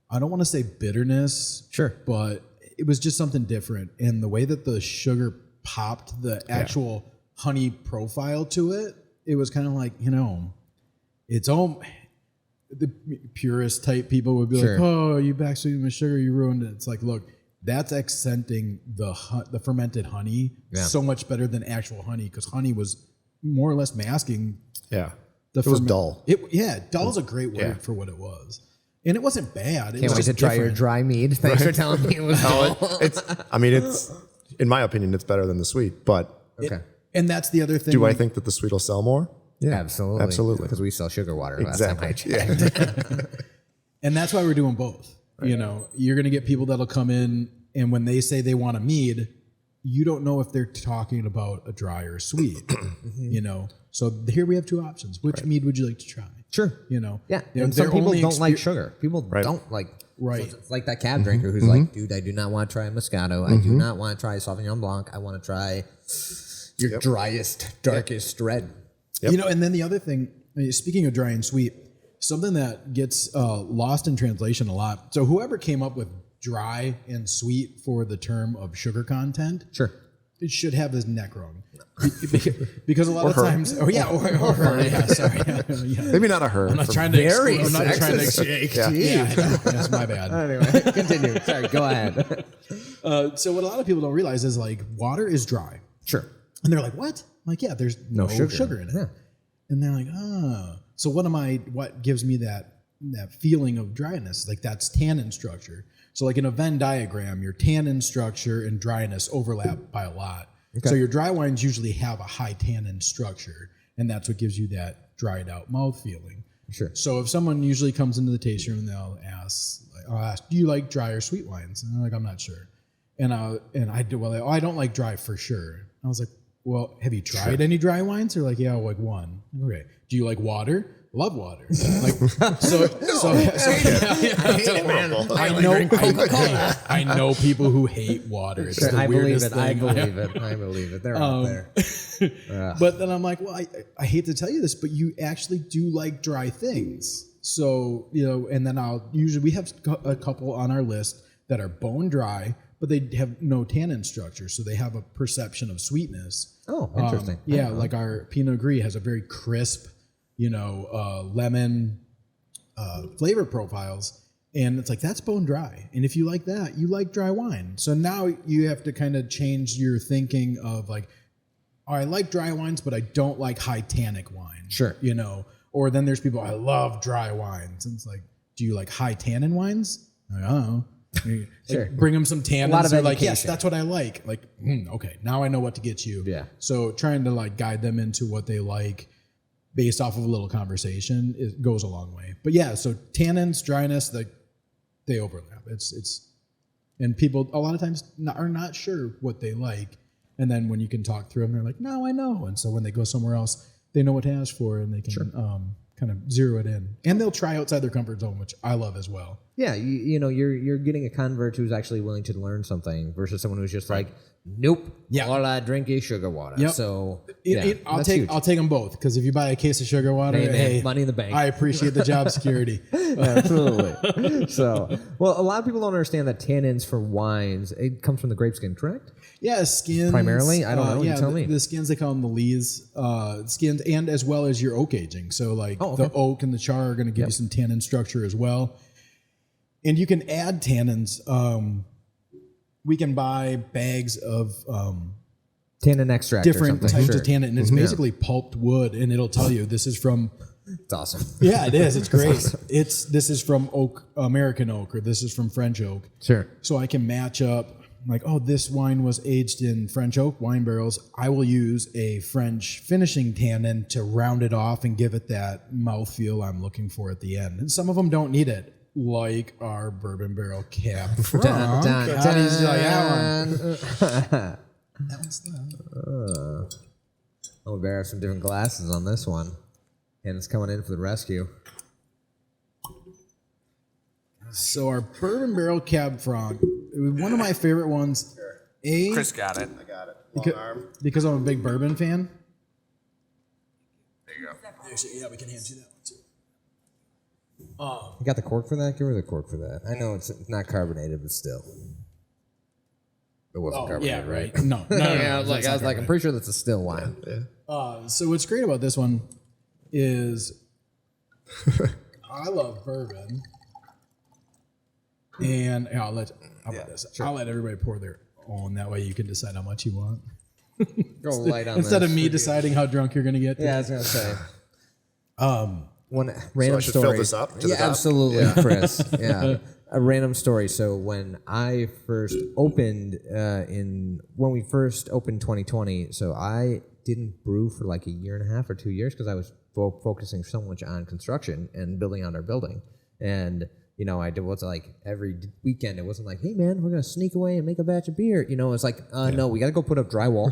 I don't want to say bitterness, Sure. but it was just something different. And the way that the sugar popped the actual honey profile to it, it was kind of like, its own. The purist type people would be like, "Oh, you backsweetened with sugar, you ruined it." It's like, look, that's accenting the fermented honey so much better than actual honey, because honey was more or less masking. Yeah, it was dull. Dull is a great word for what it was, and it wasn't bad. Can't wait to try your dry mead. Thanks for telling me it was dull. It's in my opinion, it's better than the sweet, but and that's the other thing. Do I think that the sweet will sell more? Yeah, absolutely. Because we sell sugar water. Exactly. Last time I checked. And that's why we're doing both. Right. You're going to get people that'll come in, and when they say they want a mead, you don't know if they're talking about a dry or a sweet. So here we have two options. Which mead would you like to try? Sure. Yeah. And some people don't like sugar. People don't like. Right. So it's like that cab drinker who's like, dude, I do not want to try a Moscato. I do not want to try Sauvignon Blanc. I want to try your driest, darkest red. Yep. And then the other thing, speaking of dry and sweet, something that gets lost in translation a lot. So whoever came up with dry and sweet for the term of sugar content, it should have his neck wrong. Because a lot of times, or her. Yeah, sorry. Maybe not a her. I'm not trying to. I'm not trying to. Yeah, that's my bad. Anyway, continue. Sorry, go ahead. So what a lot of people don't realize is like water is dry. Sure. And they're like, what? I'm like, yeah, there's no sugar in it. Yeah. And they're like, so what gives me that feeling of dryness? Like that's tannin structure. So like in a Venn diagram, your tannin structure and dryness overlap by a lot. Okay. So your dry wines usually have a high tannin structure, and that's what gives you that dried out mouth feeling. Sure. So if someone usually comes into the tasting room, I'll ask, do you like dry or sweet wines? And they're like, I'm not sure. And I do, I don't like dry for sure. I was like, well, have you tried any dry wines? They're like, yeah, like one. Okay. Do you like water? Love water. Like, I know people who hate water. It's the weirdest thing. I believe it. They're out there. But then I'm like, well, I hate to tell you this, but you actually do like dry things. So, and then we have a couple on our list that are bone dry, but they have no tannin structure, so they have a perception of sweetness. Oh, interesting. Like our Pinot Gris has a very crisp, lemon flavor profiles, and it's like that's bone dry. And if you like that, you like dry wine. So now you have to kind of change your thinking of like, I like dry wines, but I don't like high tannic wine. Sure. Or then there's people, I love dry wines, and it's like, do you like high tannin wines? I don't know. Sure. Bring them some tannins. A lot of They're like, yes, that's what I like. Like, okay, now I know what to get you. Yeah. So trying to like guide them into what they like based off of a little conversation, it goes a long way. But yeah, so tannins, dryness, they overlap. And people a lot of times are not sure what they like. And then when you can talk through them, they're like, no, I know. And so when they go somewhere else, they know what to ask for, and they can kind of zero it in. And they'll try outside their comfort zone, which I love as well. Yeah, you're getting a convert who's actually willing to learn something versus someone who's just like, nope, all I drink is sugar water. Yep. So I'll take them both, because if you buy a case of sugar water, hey, money in the bank. I appreciate the job security. Absolutely. So, well, a lot of people don't understand that tannins for wines, it comes from the grape skin, correct? Yeah, skins. Primarily? I don't know. You tell me. The skins, they call them the lees. Skins, and as well as your oak aging. So the oak and the char are going to give you some tannin structure as well. And you can add tannins. We can buy bags of tannin extract, different types of tannin, and it's basically pulped wood, and it'll tell you this is from. It's awesome. Yeah, it is. It's great. This is from oak, American oak, or this is from French oak. Sure. So I can match up. Like, this wine was aged in French oak wine barrels. I will use a French finishing tannin to round it off and give it that mouthfeel I'm looking for at the end. And some of them don't need it, like our bourbon barrel Cab Franc. How do you like that one? That one's not. Oh, we better have some different glasses on this one. And it's coming in for the rescue. So our bourbon barrel cab franc, it was one of my favorite ones. Chris got it. I got it. Long arm. Because I'm a big bourbon fan. There you go. Actually, yeah, we can hand you that one too. You got the cork for that? Give her the cork for that. I know it's not carbonated, but still. It wasn't carbonated, yeah, right? No. Yeah, I was like, I'm pretty sure that's a still wine. Yeah. So what's great about this one is I love bourbon, and I'll let everybody pour their own. That way you can decide how much you want. Go light on Instead this. of me deciding how drunk you're gonna get. Yeah, I was gonna say. One So random I should story. fill this up to the Yeah, top? absolutely, Chris. Yeah, a random story. So when I first opened when we first opened 2020, so I didn't brew for like a year and a half or 2 years because I was focusing so much on construction and building out our building. And I did what's like every weekend. It wasn't like, hey man, we're gonna sneak away and make a batch of beer. It's like, no, we gotta go put up drywall.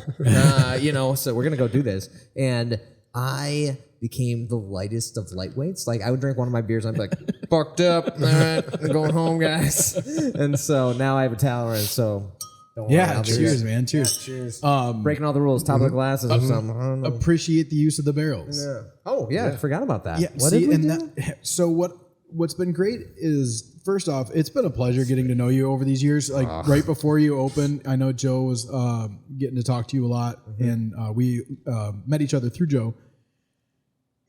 So we're gonna go do this. And I became the lightest of lightweights. Like I would drink one of my beers and I'd be like, fucked up. All right, I'm going home, guys. And so now I have a tolerance. So don't worry, Yeah, I'll do cheers, that. man. Cheers. Cheers. Breaking all the rules. Top of the glasses or something. I don't know. Appreciate the use of the barrels. Yeah. Oh yeah, I forgot about that. Yeah. What see, did we and do? so what's been great is, first off, it's been a pleasure getting to know you over these years. Like right before you opened, I know Joe was getting to talk to you a lot, and we met each other through Joe.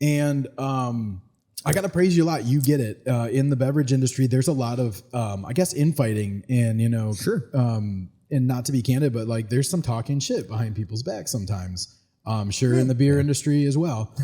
And I got to praise you a lot. You get it. In the beverage industry, there's a lot of, I guess, infighting and, Sure. And not to be candid, but like there's some talking shit behind people's backs sometimes. Sure, in the beer industry as well.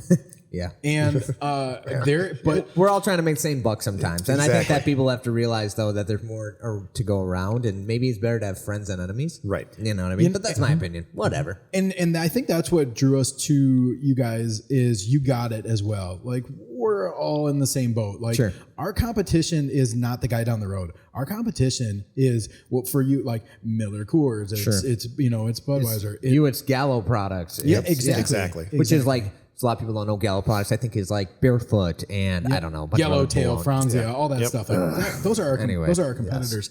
Yeah. And but We're all trying to make the same buck sometimes. And I think Exactly. that people have to realize, though, that there's more to go around. And maybe it's better to have friends than enemies. Right. You know what I mean? But that's my opinion. Whatever. And I think that's what drew us to you guys is you got it as well. Like we're all in the same boat. Like Sure. our competition is not the guy down the road. Our competition is what for you, like Miller Coors. It's it's Budweiser. It's Gallo products. Yeah, It's- exactly. Which is like, a lot of people don't know Gallo products. I think is like Barefoot and I don't know. a bunch of other Yellowtail, cologne. Franzia, all that stuff. Like, those are our Anyway, those are our competitors.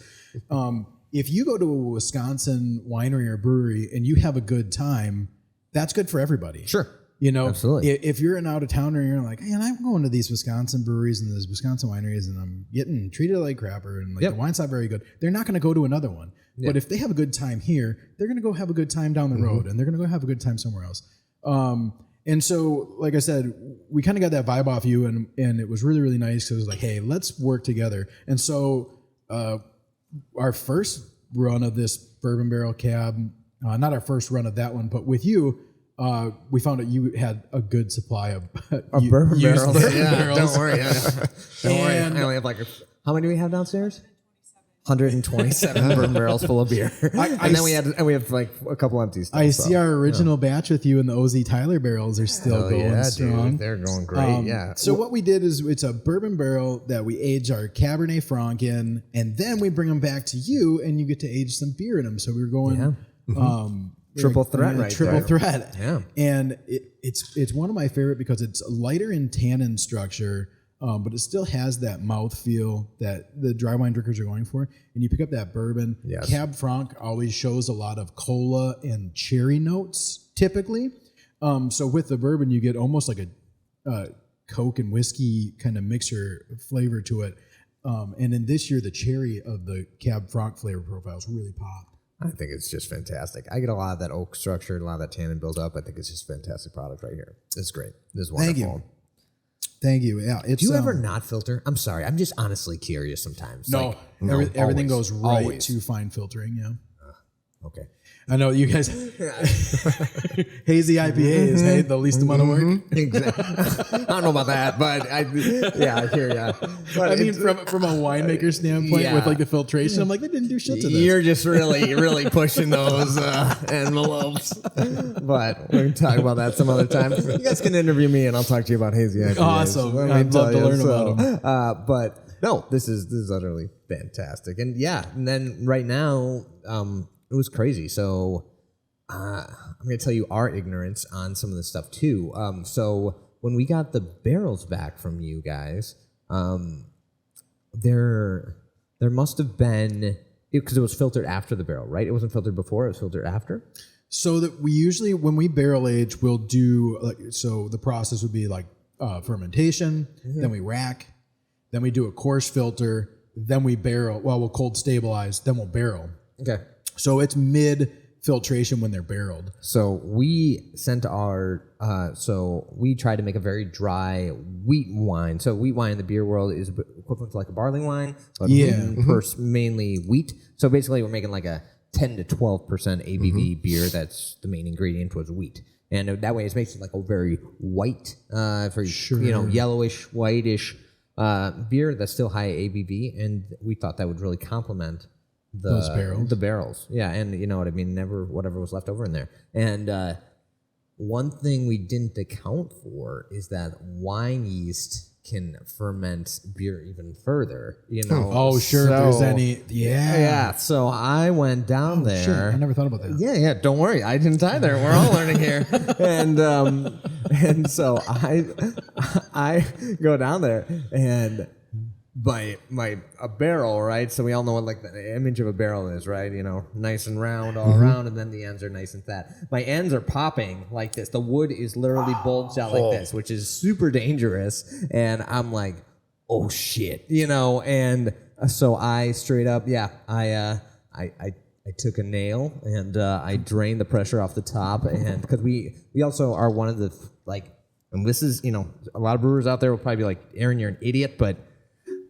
If you go to a Wisconsin winery or brewery and you have a good time, that's good for everybody. Sure. Absolutely. Absolutely. If you're an out of towner and you're like, man, I'm going to these Wisconsin breweries and these Wisconsin wineries and I'm getting treated like crapper and like the wine's not very good, they're not going to go to another one. But if they have a good time here, they're going to go have a good time down the road and they're going to go have a good time somewhere else. And so, like I said, we kind of got that vibe off you, and it was really, really nice. Because it was like, hey, let's work together. And so, our first run of this bourbon barrel cab, not our first run of that one, but with you, we found out you had a good supply of Bourbon used barrels. bourbon Yeah, barrels. don't worry. Don't worry. And- I only have like how many do we have downstairs? 127 bourbon barrels full of beer, and then we have like a couple empties. I see our original batch with you, and the OZ Tyler barrels are still going strong. Dude, they're going great. Yeah. So what we did is it's a bourbon barrel that we age our Cabernet Franc in, and then we bring them back to you, and you get to age some beer in them. So we were going Triple threat right triple there. threat. Yeah. And it's one of my favorite because it's lighter in tannin structure, but it still has that mouthfeel that the dry wine drinkers are going for. And you pick up that bourbon. Yes. Cab Franc always shows a lot of cola and cherry notes typically. So with the bourbon, you get almost like a Coke and whiskey kind of mixture flavor to it. And in this year, the cherry of the Cab Franc flavor profiles really pop. I think it's just fantastic. I get a lot of that oak structure, a lot of that tannin build up. I think it's just a fantastic product right here. It's great. This is wonderful. Thank you. Thank you. Yeah. It's, Do you ever not filter? I'm sorry. I'm just honestly curious sometimes. No, Like, everything always. goes right Always. to fine filtering. Yeah. Okay. I know you guys. Hazy IPAs, hey, the least amount of work. Exactly. I don't know about that, but I hear ya. But I mean, from a winemaker standpoint, with like the filtration, I'm like, they didn't do shit to this. you're just really pushing those envelopes. But we can talk about that some other time. You guys can interview me, and I'll talk to you about hazy IPAs. Awesome. Let me I'd love tell to you. learn about them. But no, this is utterly fantastic, and and then right now, it was crazy. So I'm going to tell you our ignorance on some of this stuff too. So when we got the barrels back from you guys, they're there must have been, because it was filtered after the barrel, right? It wasn't filtered before, it was filtered after. So that we usually, when we barrel age, we'll do, so the process would be like fermentation, then we rack, then we do a coarse filter, then we barrel. Well, we'll cold stabilize, then we'll barrel. Okay. So it's mid filtration when they're barreled. So we sent our, so we tried to make a very dry wheat wine. So wheat wine in the beer world is equivalent to like a barley wine, but mainly wheat. So basically we're making like a 10 to 12% ABV beer. That's the main ingredient was wheat. And that way it makes it like a very white, yellowish, whitish beer that's still high ABV. And we thought that would really complement the barrels. Yeah, and you know what I mean, whatever was left over in there. And one thing we didn't account for is that wine yeast can ferment beer even further, you know. Oh, sure. If there's any, yeah. So I went down there. Sure. I never thought about that. Yeah. Don't worry, I didn't either. We're all learning here. And so I go down there and a barrel, right? So we all know what like the image of a barrel is, right? You know, nice and round all around, and then the ends are nice and fat. My ends are popping like this. The wood is literally bulged out like this, which is super dangerous. And I'm like, oh shit, you know. And so I straight up, I took a nail and I drained the pressure off the top, and because we also are one of the like, and this is, you know, a lot of brewers out there will probably be like, Aaron, you're an idiot, but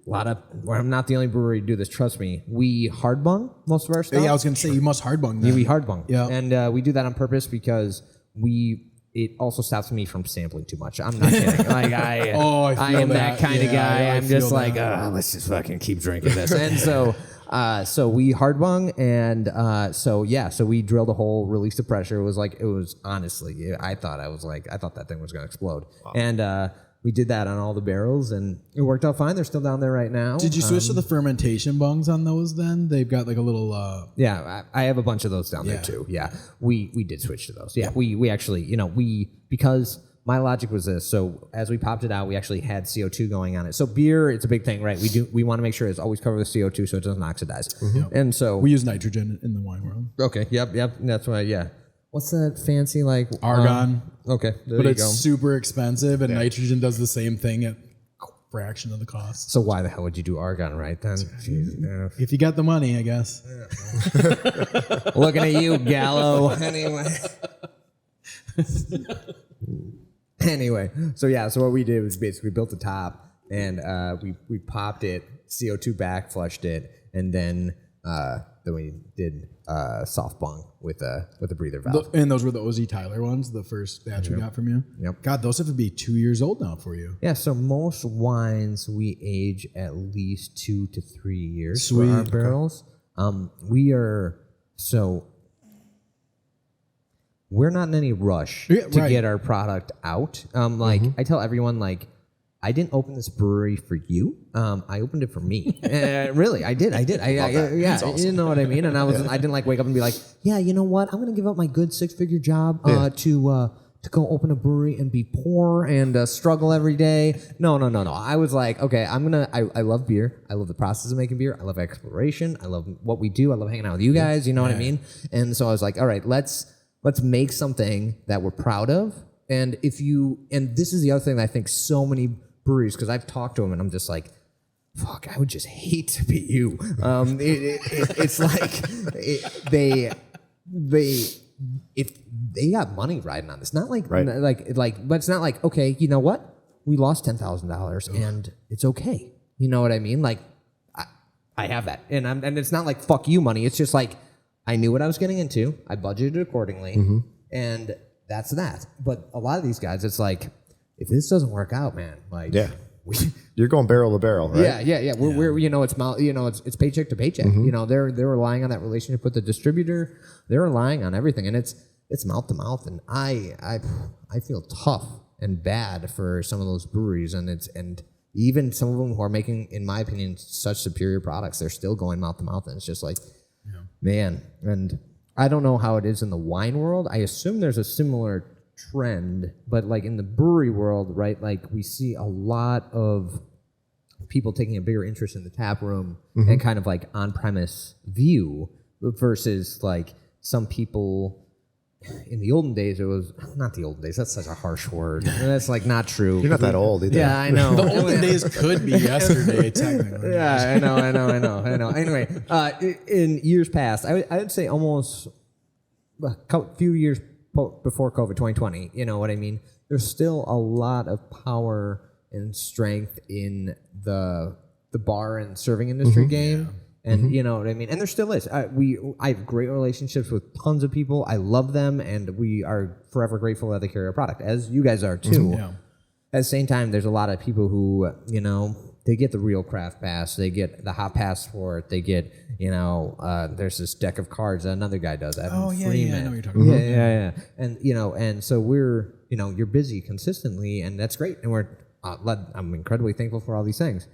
I'm not the only brewery to do this. Trust me. We hard bung most of our stuff. Yeah, I was gonna say you must hard bung that. Yeah, we hard bung. Yeah, and we do that on purpose because it also stops me from sampling too much. I'm not kidding. Like I am that kind of guy. I'm just like, let's just fucking keep drinking this. And so we hard bung, and so we drilled a hole, released the pressure. It was honestly, I thought that thing was gonna explode. Wow. And we did that on all the barrels, and it worked out fine. They're still down there right now. Did you switch to the fermentation bungs on those then? They've got like a little... Yeah, I have a bunch of those down there too. Yeah, we did switch to those. Yeah, we actually, you know, because my logic was this. So as we popped it out, we actually had CO2 going on it. So beer, it's a big thing, right? We want to make sure it's always covered with CO2 so it doesn't oxidize. Mm-hmm. And so... We use nitrogen in the wine world. Okay, yep. That's why, yeah. What's that fancy like argon? Okay, but it's super expensive, and nitrogen does the same thing at a fraction of the cost. So why the hell would you do argon, right? Then, if you got the money, I guess. Yeah. Looking at you, Gallo. Anyway, so what we did was basically built the top, and we popped it, CO2 back, flushed it, and then we did soft bung with a breather valve. And those were the OZ Tyler ones, the first batch we got from you? Yep. God, those have to be 2 years old now for you. Yeah, so most wines we age at least 2 to 3 years Sweet. for our barrels. We're not in any rush to get our product out. I tell everyone, like, I didn't open this brewery for you. I opened it for me. Really, I did. Awesome. You know what I mean? And I didn't like wake up and be like, yeah, you know what? I'm gonna give up my good 6-figure job to go open a brewery and be poor and struggle every day. No. I was like, okay, I love beer. I love the process of making beer. I love exploration. I love what we do. I love hanging out with you guys. You know what I mean? And so I was like, all right, let's make something that we're proud of. And this is the other thing that I think so many breweries, because I've talked to them and I'm just like, fuck, I would just hate to be you. It's like if they got money riding on this, not like but it's not like, okay, you know what, we lost $10,000 and it's okay. You know what I mean? Like I have that, and it's not like fuck you money. It's just like I knew what I was getting into. I budgeted accordingly, and that's that. But a lot of these guys, it's like, if this doesn't work out, man, like you're going barrel to barrel, right? Yeah. We're it's paycheck to paycheck. You know, they're relying on that relationship with the distributor. They're relying on everything, and it's mouth to mouth. And I feel tough and bad for some of those breweries, and even some of them who are making, in my opinion, such superior products. They're still going mouth to mouth, and it's just like, man. And I don't know how it is in the wine world. I assume there's a similar trend, but like in the brewery world, right, like we see a lot of people taking a bigger interest in the tap room and kind of like on-premise view versus like some people. In the olden days, it was not the olden days. That's such a harsh word. That's like not true. You're not that old either. Yeah, I know. The olden days could be yesterday, technically. Yeah, I know. Anyway, in years past, I'd say almost a few years before COVID, 2020, you know what I mean? There's still a lot of power and strength in the bar and serving industry game. And you know what I mean? And there still is. I have great relationships with tons of people. I love them, and we are forever grateful that they carry our product, as you guys are too. Yeah. At the same time, there's a lot of people who, you know, they get the real craft pass, they get the hot passport, they get, you know, there's this deck of cards that another guy does. Evan I know Freeman. what you're talking about. Yeah. And, you know, and so we're, you know, you're busy consistently, and that's great. And I'm incredibly thankful for all these things.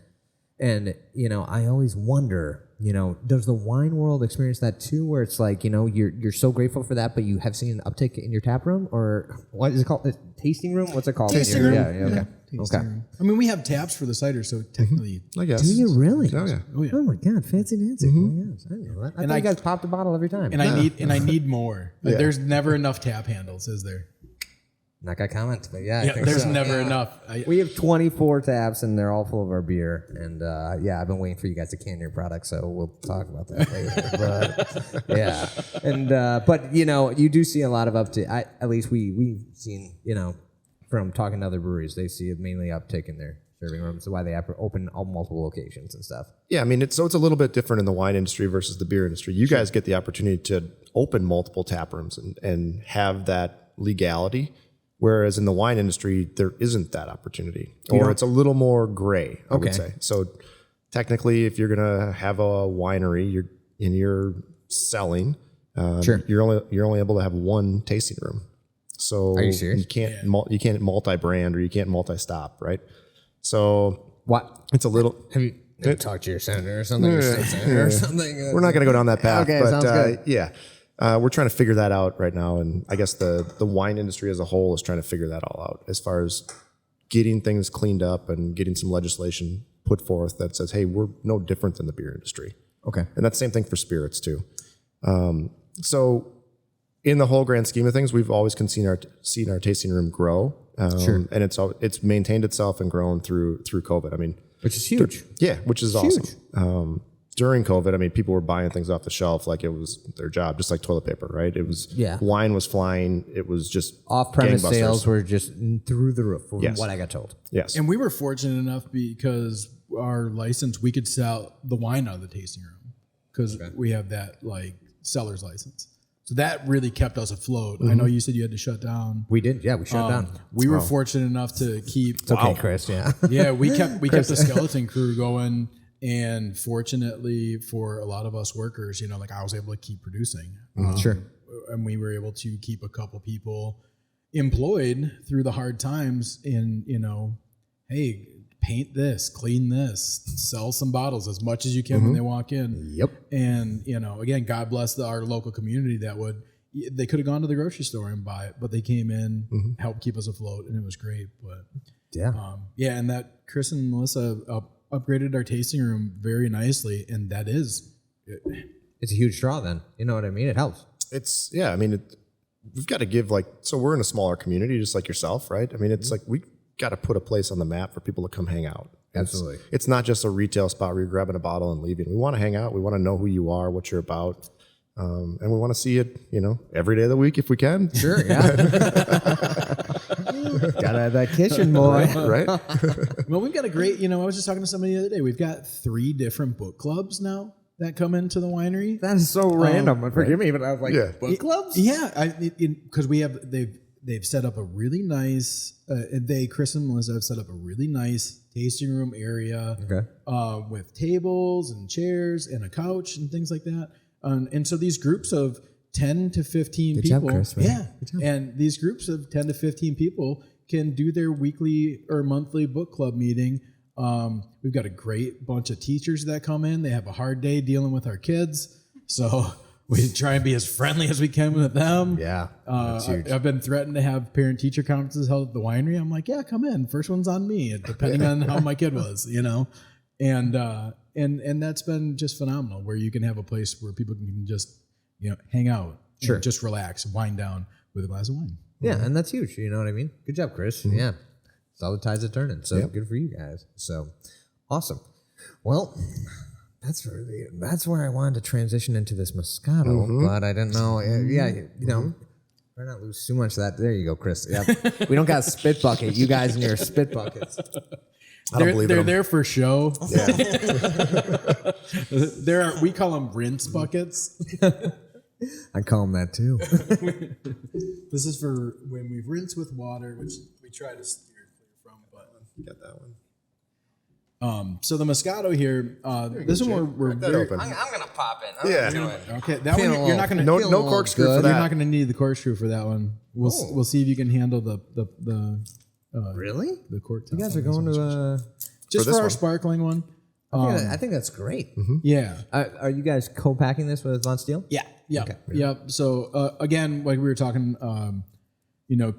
And, you know, I always wonder, you know, does the wine world experience that too, where it's like, you know, you're so grateful for that, but you have seen an uptick in your tap room, or what is it called? Tasting room? What's it called? Tasting room. Yeah, okay. Tasting room. I mean, we have taps for the cider, so technically. I guess. Do you really? Oh yeah. Oh yeah. Oh my God, fancy Nancy! Oh my gosh, I didn't know that. I thought you guys popped a bottle every time. And I need more. Like, there's never enough tap handles, is there? Not gonna comment, but yeah, I Yeah, think there's so. never enough. We have 24 taps, and they're all full of our beer. And yeah, I've been waiting for you guys to can your product, so we'll talk about that later. But yeah, and but you know, you do see a lot of uptick. At least we've seen, you know, from talking to other breweries, they see it mainly uptick in their serving rooms. So why they have open all multiple locations and stuff. Yeah, I mean, it's a little bit different in the wine industry versus the beer industry. You guys get the opportunity to open multiple tap rooms and have that legality. Whereas in the wine industry, there isn't that opportunity, or it's a little more gray, I would say. So technically, if you're going to have a winery, you're selling, you're only able to have one tasting room. So are you serious? you can't multi-brand, or you can't multi-stop, right? So What? it's a little. Have you talked to your senator or something? Or state senator or something? We're not going to go down that path, Okay, sounds good. yeah. We're trying to figure that out right now, and I guess the wine industry as a whole is trying to figure that all out as far as getting things cleaned up and getting some legislation put forth that says, hey, we're no different than the beer industry. Okay. And that's the same thing for spirits too. So in the whole grand scheme of things, we've always seen our tasting room grow. And it's maintained itself and grown through COVID. I mean, Which is huge. yeah, which is awesome. During COVID, I mean, people were buying things off the shelf like it was their job, just like toilet paper, right? It was wine was flying. It was just Off-premise gangbusters. sales were just through the roof, from Yes. what I got told. Yes. And we were fortunate enough because our license, we could sell the wine out of the tasting room because we have that like seller's license. So that really kept us afloat. I know you said you had to shut down. We did, yeah. We shut down. We were fortunate enough to keep. It's okay, Chris. Yeah. Yeah, we kept the skeleton crew going, and fortunately for a lot of us workers, you know, like I was able to keep producing. Sure. And we were able to keep a couple people employed through the hard times. In, you know, hey, paint this, clean this, sell some bottles as much as you can when they walk in. Yep. And, you know, again, God bless our local community they could have gone to the grocery store and buy it, but they came in, helped keep us afloat, and it was great. But yeah, and that Chris and Melissa upgraded our tasting room very nicely, and that is it's a huge draw. Then you know what I mean. It helps. I mean, we've got to give so we're in a smaller community, just like yourself, right? I mean, it's like we got to put a place on the map for people to come hang out. Absolutely. It's not just a retail spot where you're grabbing a bottle and leaving. We want to hang out. We want to know who you are, what you're about. And we want to see it, you know, every day of the week if we can. Sure, yeah. Gotta have that kitchen, boy. Right? Well, we've got a great, you know, I was just talking to somebody the other day. We've got 3 different book clubs now that come into the winery. That is so random. Forgive me, but I was like, book clubs? Yeah, because they've set up a really nice. Chris and Melissa have set up a really nice tasting room area. Okay. With tables and chairs and a couch and things like that. And so these groups of 10 to 15 Good people, job, Chris, man. yeah, Good job. and these groups of 10 to 15 people can do their weekly or monthly book club meeting. We've got a great bunch of teachers that come in. They have a hard day dealing with our kids, so we try and be as friendly as we can with them. Yeah, that's huge. I've been threatened to have parent-teacher conferences held at the winery. I'm like, yeah, come in. First one's on me, depending on how my kid was, you know. And that's been just phenomenal, where you can have a place where people can just hang out, and just relax, wind down with a glass of wine. Yeah, and that's huge. You know what I mean? Good job, Chris. Yeah, it's all the tides are turning. So good for you guys. So awesome. Well, that's where I wanted to transition into this Moscato, but I didn't know. Try not lose too much of that. There you go, Chris. Yep. We don't got a spit bucket. You guys and your spit buckets. I don't believe they're them. there for show. Yeah. We call them rinse buckets. I call them that too. This is for when we rinse with water, which we try to steer clear from. But You got that one. so the Moscato here, this one we're That very. open. I'm gonna pop it. Yeah. Okay, that Feeling one you're not gonna. No Feeling corkscrew good. for You're that. not gonna need the corkscrew for that one. We'll see if you can handle the Really? the cork. You guys are going to just this for our one. sparkling one. I think that's great. Yeah. Are you guys co-packing this with Von Steel? Yeah. Yeah. Okay. Yep. So again, like we were talking,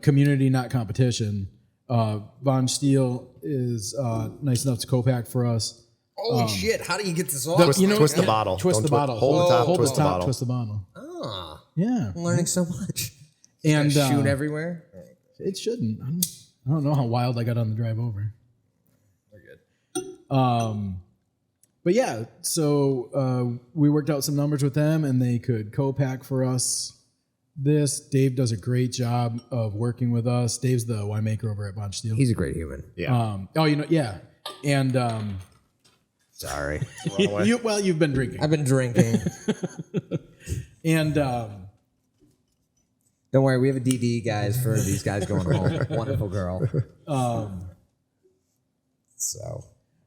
community, not competition. Von Steel is nice enough to co-pack for us. Holy shit! How do you get this off? Twist the bottle. Twist Don't the bottle. Hold the top. Hold Twist the the top. bottle. Twist the bottle. Ah, Yeah. I'm learning so much. And Shoot everywhere. it shouldn't. I don't know how wild I got on the drive over. We're good. But yeah, so we worked out some numbers with them, and they could co-pack for us. Dave does a great job of working with us. Dave's the winemaker over at Von Steel. He's a great human. Yeah. Yeah. And Sorry, you've been drinking, I've been drinking. and Don't worry, we have a DD, guys, for these guys going home. Wonderful girl.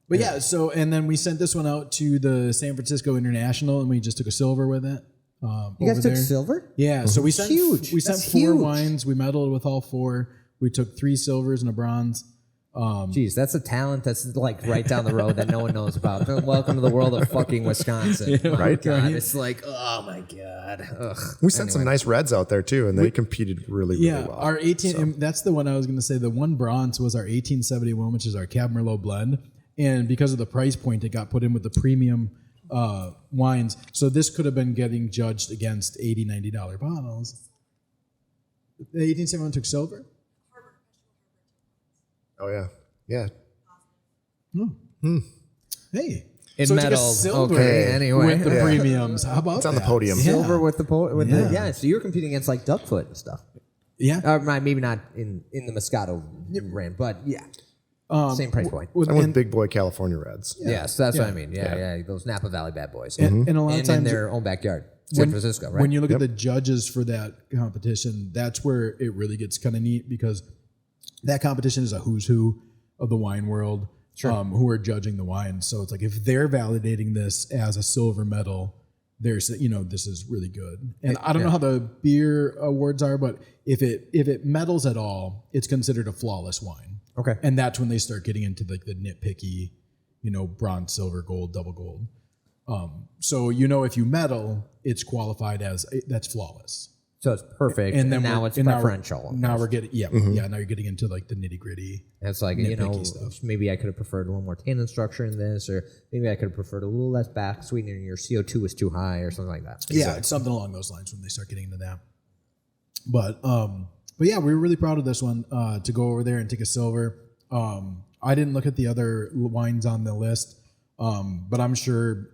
but yeah, so and then we sent this one out to the San Francisco International, and we just took a silver with it. You guys over took there. silver? Yeah, so we sent Huge. We sent That's 4 huge. wines. We medaled with all 4. We took 3 silvers and a bronze. Jeez, that's a talent that's like right down the road that no one knows about. Welcome to the world of fucking Wisconsin. My right? God, it's like, oh my God. Ugh. We sent some nice reds out there too, and they competed really well. Our 18. And that's the one I was going to say. The one bronze was our 1871, which is our Cab Merlot blend, and because of the price point, it got put in with the premium wines. So this could have been getting judged against $80, $90 bottles. The 1871 took silver. Oh yeah, yeah. Hey, It so it took a medals. silver Okay, anyway. with the premiums. How about It's on that? the podium. Silver with the Yeah. yeah. So you're competing against like Duckfoot and stuff. Yeah. Maybe not in the Moscato brand, but yeah, same price point. And with Big Boy California Reds. Yes, that's what I mean. Yeah, those Napa Valley bad boys, And a lot of and times in their own backyard, San Francisco, right? When you look at the judges for that competition, that's where it really gets kind of neat, because that competition is a who's who of the wine world, who are judging the wine. So it's like, if they're validating this as a silver medal, there's, this is really good. And I don't know how the beer awards are, but if it medals at all, it's considered a flawless wine. Okay. And that's when they start getting into like the nitpicky, bronze, silver, gold, double gold. So if you medal, it's qualified as that's flawless. So it's perfect, And then now we're- it's and preferential. Now we're getting now you're getting into like the nitty gritty. And it's like, nitpicky stuff. maybe I could have preferred a little more tannin structure in this, or maybe I could have preferred a little less back sweetener, and your CO2 was too high, or something like that. Yeah, it's something along those lines when they start getting into that. But yeah, we were really proud of this one to go over there and take a silver. I didn't look at the other wines on the list, but I'm sure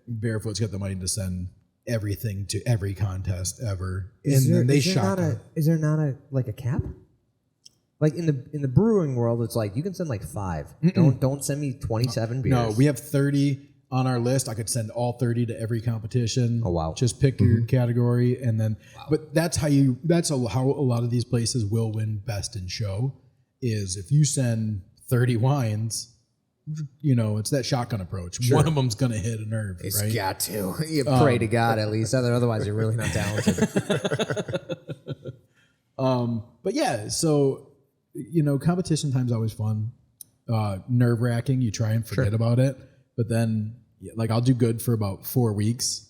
Barefoot's got the money to send everything to every contest ever. Is And there, then they is there shock not them. is there not a cap? Like in the brewing world, it's like you can send like 5. Don't send me 27 beers. No, we have 30 on our list. I could send all 30 to every competition. Oh, wow. Just pick your category, and then. But that's how how a lot of these places will win best in show, is if you send 30 wines. It's that shotgun approach. Sure. One of them's gonna hit a nerve. It's right? got to. You pray to God at least. Otherwise, you're really not talented. But yeah, so competition time's always fun. Nerve wracking. You try and forget about it, but then like I'll do good for about 4 weeks,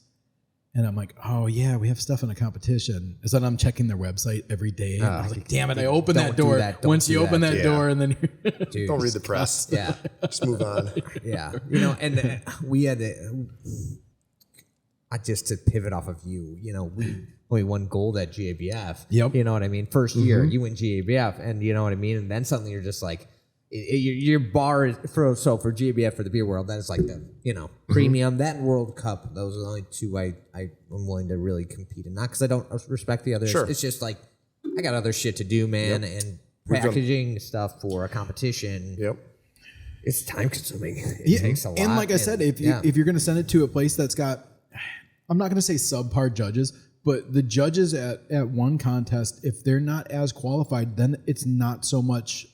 And I'm like, oh yeah, we have stuff in a competition. So then I'm checking their website every day. And I was like, damn it, I opened that door. Once you open that door, and then Dude, Don't read the press. Yeah. Just move on. Yeah. And we had just to pivot off of you, we won gold at GABF. Yep. You know what I mean? First year, you win GABF, and you know what I mean? And then suddenly you're just like, your bar is for GABF for the beer world, that is like the premium. That and World Cup, those are the only two I'm willing to really compete in. Not because I don't respect the others. Sure. It's just like I got other shit to do, man, and packaging stuff for a competition. Yep. It's time consuming. It takes a lot. And like I said, if you're going to send it to a place that's got, I'm not going to say subpar judges, but the judges at one contest, if they're not as qualified, then it's not so much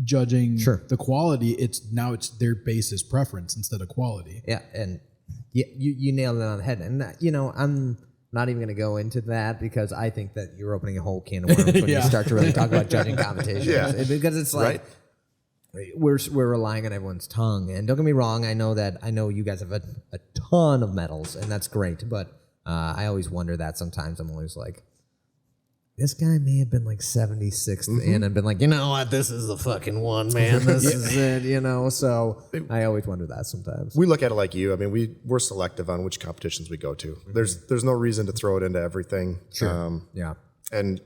judging the quality. It's their basis preference instead of quality. Yeah, and you nailed it on the head. And I'm not even going to go into that because I think that you're opening a whole can of worms when you start to really talk about judging competitions. Yeah. Because it's like we're relying on everyone's tongue. And don't get me wrong, I know you guys have a ton of medals, and that's great. But I always wonder that sometimes. I'm always like, this guy may have been like 76th in and been like, you know what, this is the fucking one, man. This is it, So I always wonder that sometimes. We look at it like you. I mean, we're selective on which competitions we go to. There's no reason to throw it into everything. Sure. And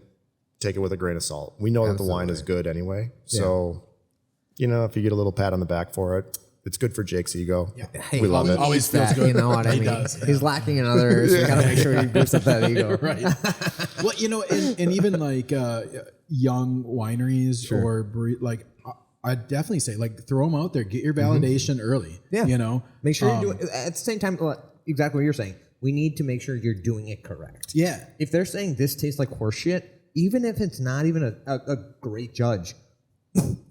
take it with a grain of salt. We know that the wine is good anyway. So, if you get a little pat on the back for it, it's good for Jake's ego. Yeah. Hey, we love it. Always feels good. You know what I mean? He's lacking in others. You got to make sure he boosts up that ego. Right. Well, and even like young wineries or brewery, like I definitely say like throw them out there, get your validation early. Yeah. Make sure you're doing at the same time. Exactly what you're saying. We need to make sure you're doing it correct. Yeah. If they're saying this tastes like horse shit, even if it's not even a great judge,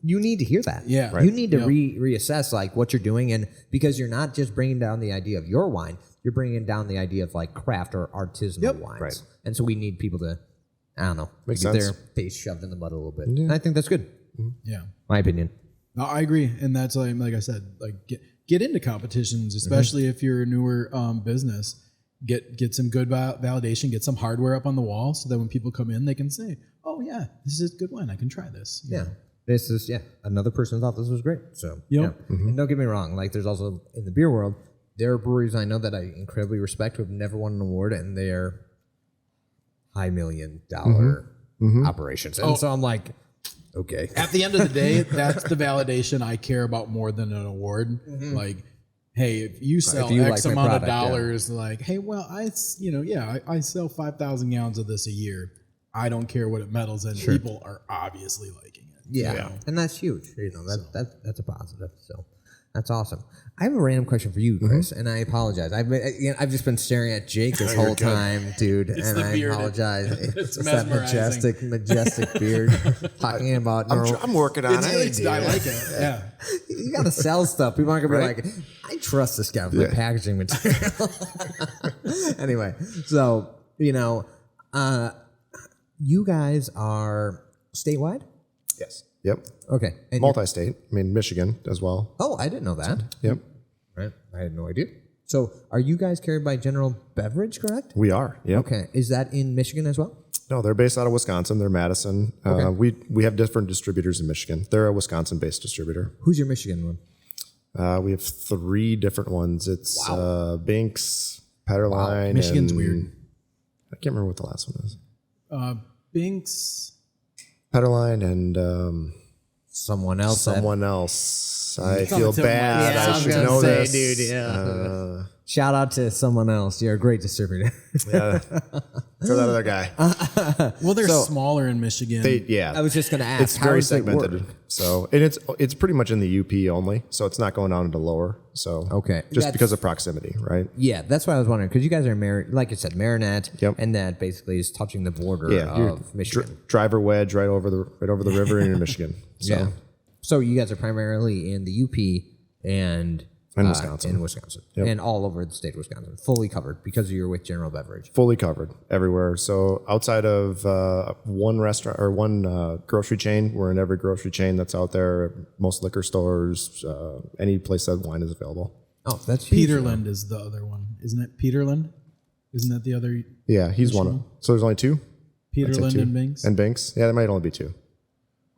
you need to hear that. Yeah. You need to reassess like what you're doing, and because you're not just bringing down the idea of your wine, you're bringing down the idea of like craft or artisanal wines. Right. And so we need people to, I don't know, Makes get sense. their face shoved in the mud a little bit. And I think that's good. Yeah. My opinion. No, I agree, and that's like I said, like get into competitions, especially if you're a newer business. Get some good validation, get some hardware up on the wall, so that when people come in, they can say, "Oh yeah, this is good wine. I can try this." Yeah. This is, another person thought this was great. So, And don't get me wrong. Like, there's also, in the beer world, there are breweries I know that I incredibly respect who have never won an award, and they're high $1 million operations. And so I'm like, okay. At the end of the day, that's the validation I care about more than an award. Like, hey, if you sell X like my amount product, of dollars, like, hey, well, I sell 5,000 gallons of this a year. I don't care what it medals in. People are obviously liking it. Yeah. And that's huge. That's a positive. So that's awesome. I have a random question for you, Chris, and I apologize. I've just been staring at Jake this whole time, dude, and I apologize. It's that majestic beard. Talking about I'm working on it. I like it. Yeah. You got to sell stuff. People aren't going to be like, I trust this guy with my packaging material. Anyway, so, you guys are statewide? Yes. Yep. Okay. And Multi-state. I mean, Michigan as well. Oh, I didn't know that. Yep. Right. I had no idea. So are you guys carried by General Beverage, correct? We are. Yep. Okay. Is that in Michigan as well? No, they're based out of Wisconsin. They're Madison. We have different distributors in Michigan. They're a Wisconsin-based distributor. Who's your Michigan one? We have 3 different ones. It's Binks, Petterline. Wow. Michigan's weird. I can't remember what the last one is. Binks. Petterline and someone else. I feel bad. I should know this. Dude, yeah. Shout out to someone else. You're a great distributor. Yeah. For that other guy. Well, they're smaller in Michigan. I was just going to ask. It's very segmented. So, and it's pretty much in the UP only. So it's not going down into lower. So just because of proximity, right? Yeah, that's what I was wondering, because you guys are like I said, Marinette, and that basically is touching the border of Michigan. Driver wedge right over the river in Michigan. So. Yeah. So you guys are primarily in the UP and Wisconsin. Yep. And all over the state of Wisconsin, fully covered because you're with General Beverage. Fully covered everywhere. So outside of one restaurant or one grocery chain, we're in every grocery chain that's out there. Most liquor stores, any place that wine is available. Oh, that's huge. Peterland is the other one, isn't it? Peterland. Isn't that the other? Yeah, he's one of them. So there's only two? Peterland and Binks? And Binks? Yeah, there might only be two.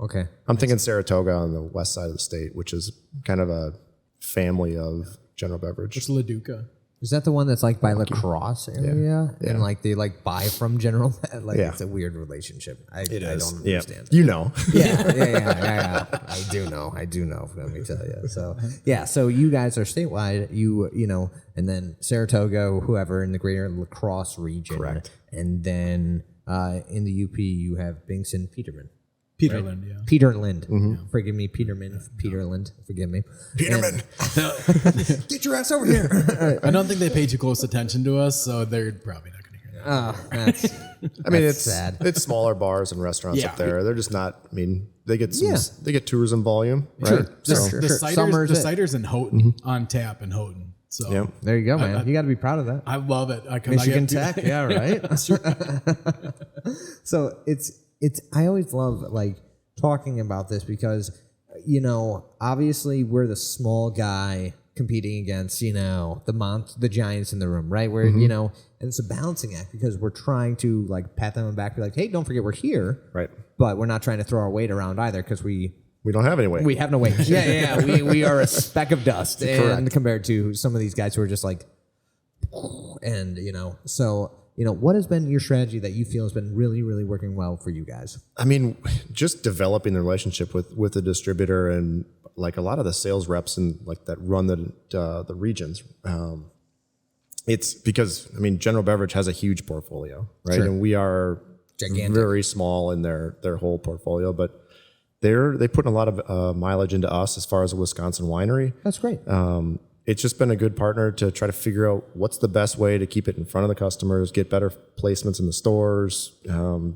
Okay. I'm thinking Saratoga on the west side of the state, which is kind of a family of General Beverage. Just LaDuca. Is that the one that's like by La Crosse area? Yeah. And like they like buy from General? Like Yeah. It's a weird relationship. I don't Yeah. understand. You know. Yeah. I do know. Let me tell you. So yeah. So you guys are statewide. You know, and then Saratoga, whoever in the greater La Crosse region. Correct. And then in the UP, you have Binks and Peterman. Peterland, yeah. Peterland. Forgive me, Peterland. Forgive me. Peterman. Get your ass over here. I don't think they pay too close attention to us, so they're probably not going to hear that. Oh, that's. I mean, that's it's sad. It's smaller bars and restaurants Yeah. up there. They're just not. I mean, they get some. Yeah. They get tourism volume, right? Sure. The Summer's it. cider's in Houghton, on tap in Houghton. So Yeah. There you go, man. You got to be proud of that. I love it. Michigan Tech, yeah, right. So it's I always love like talking about this because you know obviously we're the small guy competing against the giants in the room, right? Where you know, and it's a balancing act because we're trying to like pat them on the back, be like, hey, don't forget we're here, Right. but we're not trying to throw our weight around either because we don't have any weight. we have no weight. Yeah. We are a speck of dust, and Correct. compared to some of these guys who are just like, and you know, so you know, what has been your strategy that you feel has been really, really working well for you guys? I mean, just developing the relationship with the distributor and like a lot of the sales reps and like that run the regions. It's because I mean, General Beverage has a huge portfolio, right? Sure. And we are Gigantic. very small in their whole portfolio, but they put a lot of mileage into us as far as a Wisconsin winery. That's great. It's just been a good partner to try to figure out what's the best way to keep it in front of the customers, get better placements in the stores,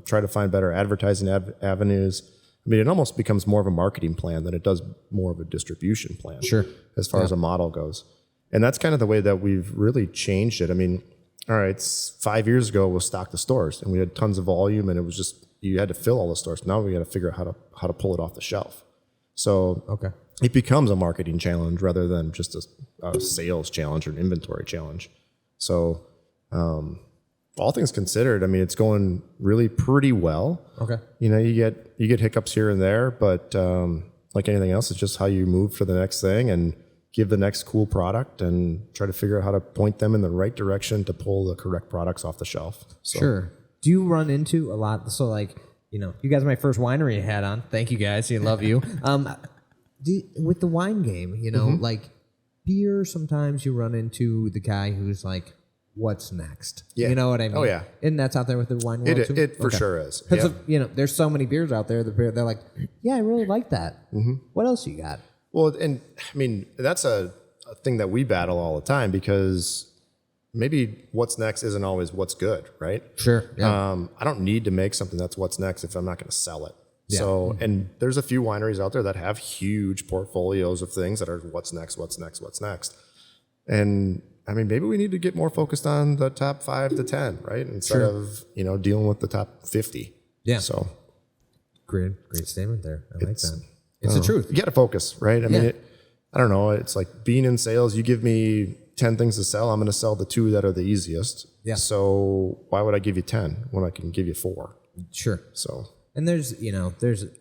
try to find better advertising avenues. I mean, it almost becomes more of a marketing plan than it does more of a distribution plan. Sure. As far as a model goes. And that's kind of the way that we've really changed it. I mean, all right, 5 years ago we'll stock the stores and we had tons of volume and it was just, you had to fill all the stores. Now we got to figure out how to pull it off the shelf. So Okay. it becomes a marketing challenge rather than just a sales challenge or an inventory challenge. So, all things considered, I mean, it's going really pretty well. Okay. You know, you get hiccups here and there, but like anything else, it's just how you move for the next thing and give the next cool product and try to figure out how to point them in the right direction to pull the correct products off the shelf. So, Sure. Do you run into a lot? So like, you know, you guys are my first winery I had on. Thank you guys. I love you. With the wine game, you know, like beer, sometimes you run into the guy who's like, what's next? Yeah. You know what I mean? Oh, yeah. And that's out there with the wine world too? It for sure is. Because, Yeah. you know, there's so many beers out there. They're like, yeah, I really like that. Mm-hmm. What else you got? Well, and I mean, that's a thing that we battle all the time because maybe what's next isn't always what's good, right? Sure. Yeah. I don't need to make something that's what's next if I'm not going to sell it. Yeah. So, and there's a few wineries out there that have huge portfolios of things that are what's next. And I mean, maybe we need to get more focused on the top 5 to 10, right? Instead of, you know, dealing with the top 50. Yeah. So Great statement there. I like that. It's the truth. you got to focus, right? I mean, I don't know. It's like being in sales. You give me 10 things to sell. I'm going to sell the 2 that are the easiest. Yeah. So why would I give you 10 when I can give you 4? Sure. So And there's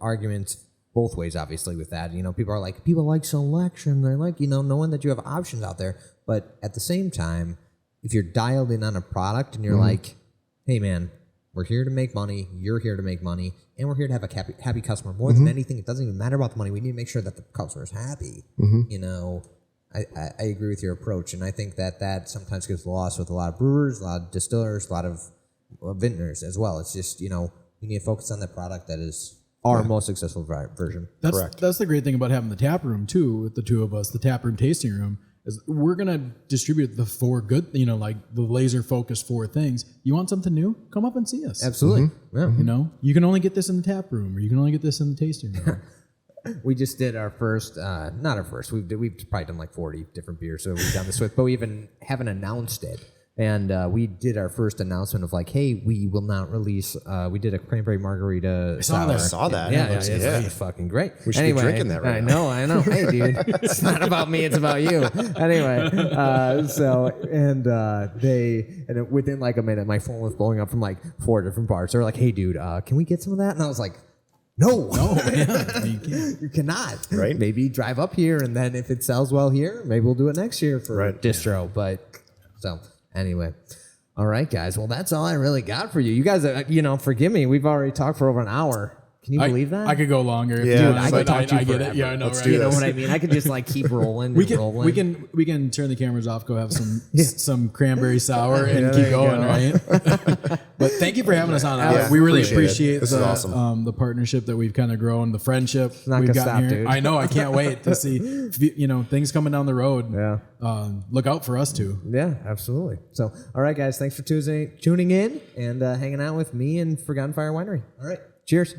arguments both ways, obviously, with that. You know, people like selection. They like, you know, knowing that you have options out there. But at the same time, if you're dialed in on a product and you're like, hey, man, we're here to make money. You're here to make money. And we're here to have a happy customer. More than anything, it doesn't even matter about the money. We need to make sure that the customer is happy. You know, I agree with your approach. And I think that sometimes gets lost with a lot of brewers, a lot of distillers, a lot of vintners as well. It's just, you know, we need to focus on the product that is our most successful version. That's the great thing about having the tap room too, with the two of us, the tap room tasting room, is we're gonna distribute the 4 good, you know, like the laser focused 4 things. You want something new? Come up and see us. Absolutely. Yeah. You know, you can only get this in the tap room, or you can only get this in the tasting room. We just did our first, not our first. We've probably done like 40 different beers, so we've done this with, but we even haven't announced it. And we did our first announcement of like, hey, we will not release. We did a cranberry margarita. I saw that. Yeah, it's fucking great. We should be drinking that right now. I know. Hey, dude, it's not about me; it's about you. Anyway, within like a minute, my phone was blowing up from like 4 different bars. They're like, "Hey, dude, can we get some of that?" And I was like, No, yeah, you cannot. Right? Maybe drive up here, and then if it sells well here, maybe we'll do it next year for distro. But so anyway. All right, guys. Well, that's all I really got for you. You guys, forgive me. We've already talked for over an hour. Can you believe that? I could go longer. Yeah, dude, I could talk to you I get forever. it. Yeah, I know, Let's right? do You know this. what I mean? I could just like keep rolling. We rolling. can turn the cameras off, go have some cranberry sour, and keep going, right? But thank you for having us on. Yeah, We really appreciate it. appreciate This is awesome. the partnership that we've kind of grown, the friendship not we've gonna gotten stop, here. dude. I know. I can't wait to see things coming down the road. Yeah. Look out for us too. Yeah, absolutely. So, all right, guys. Thanks for tuning in and hanging out with me and Forgotten Fire Winery. All right. Cheers.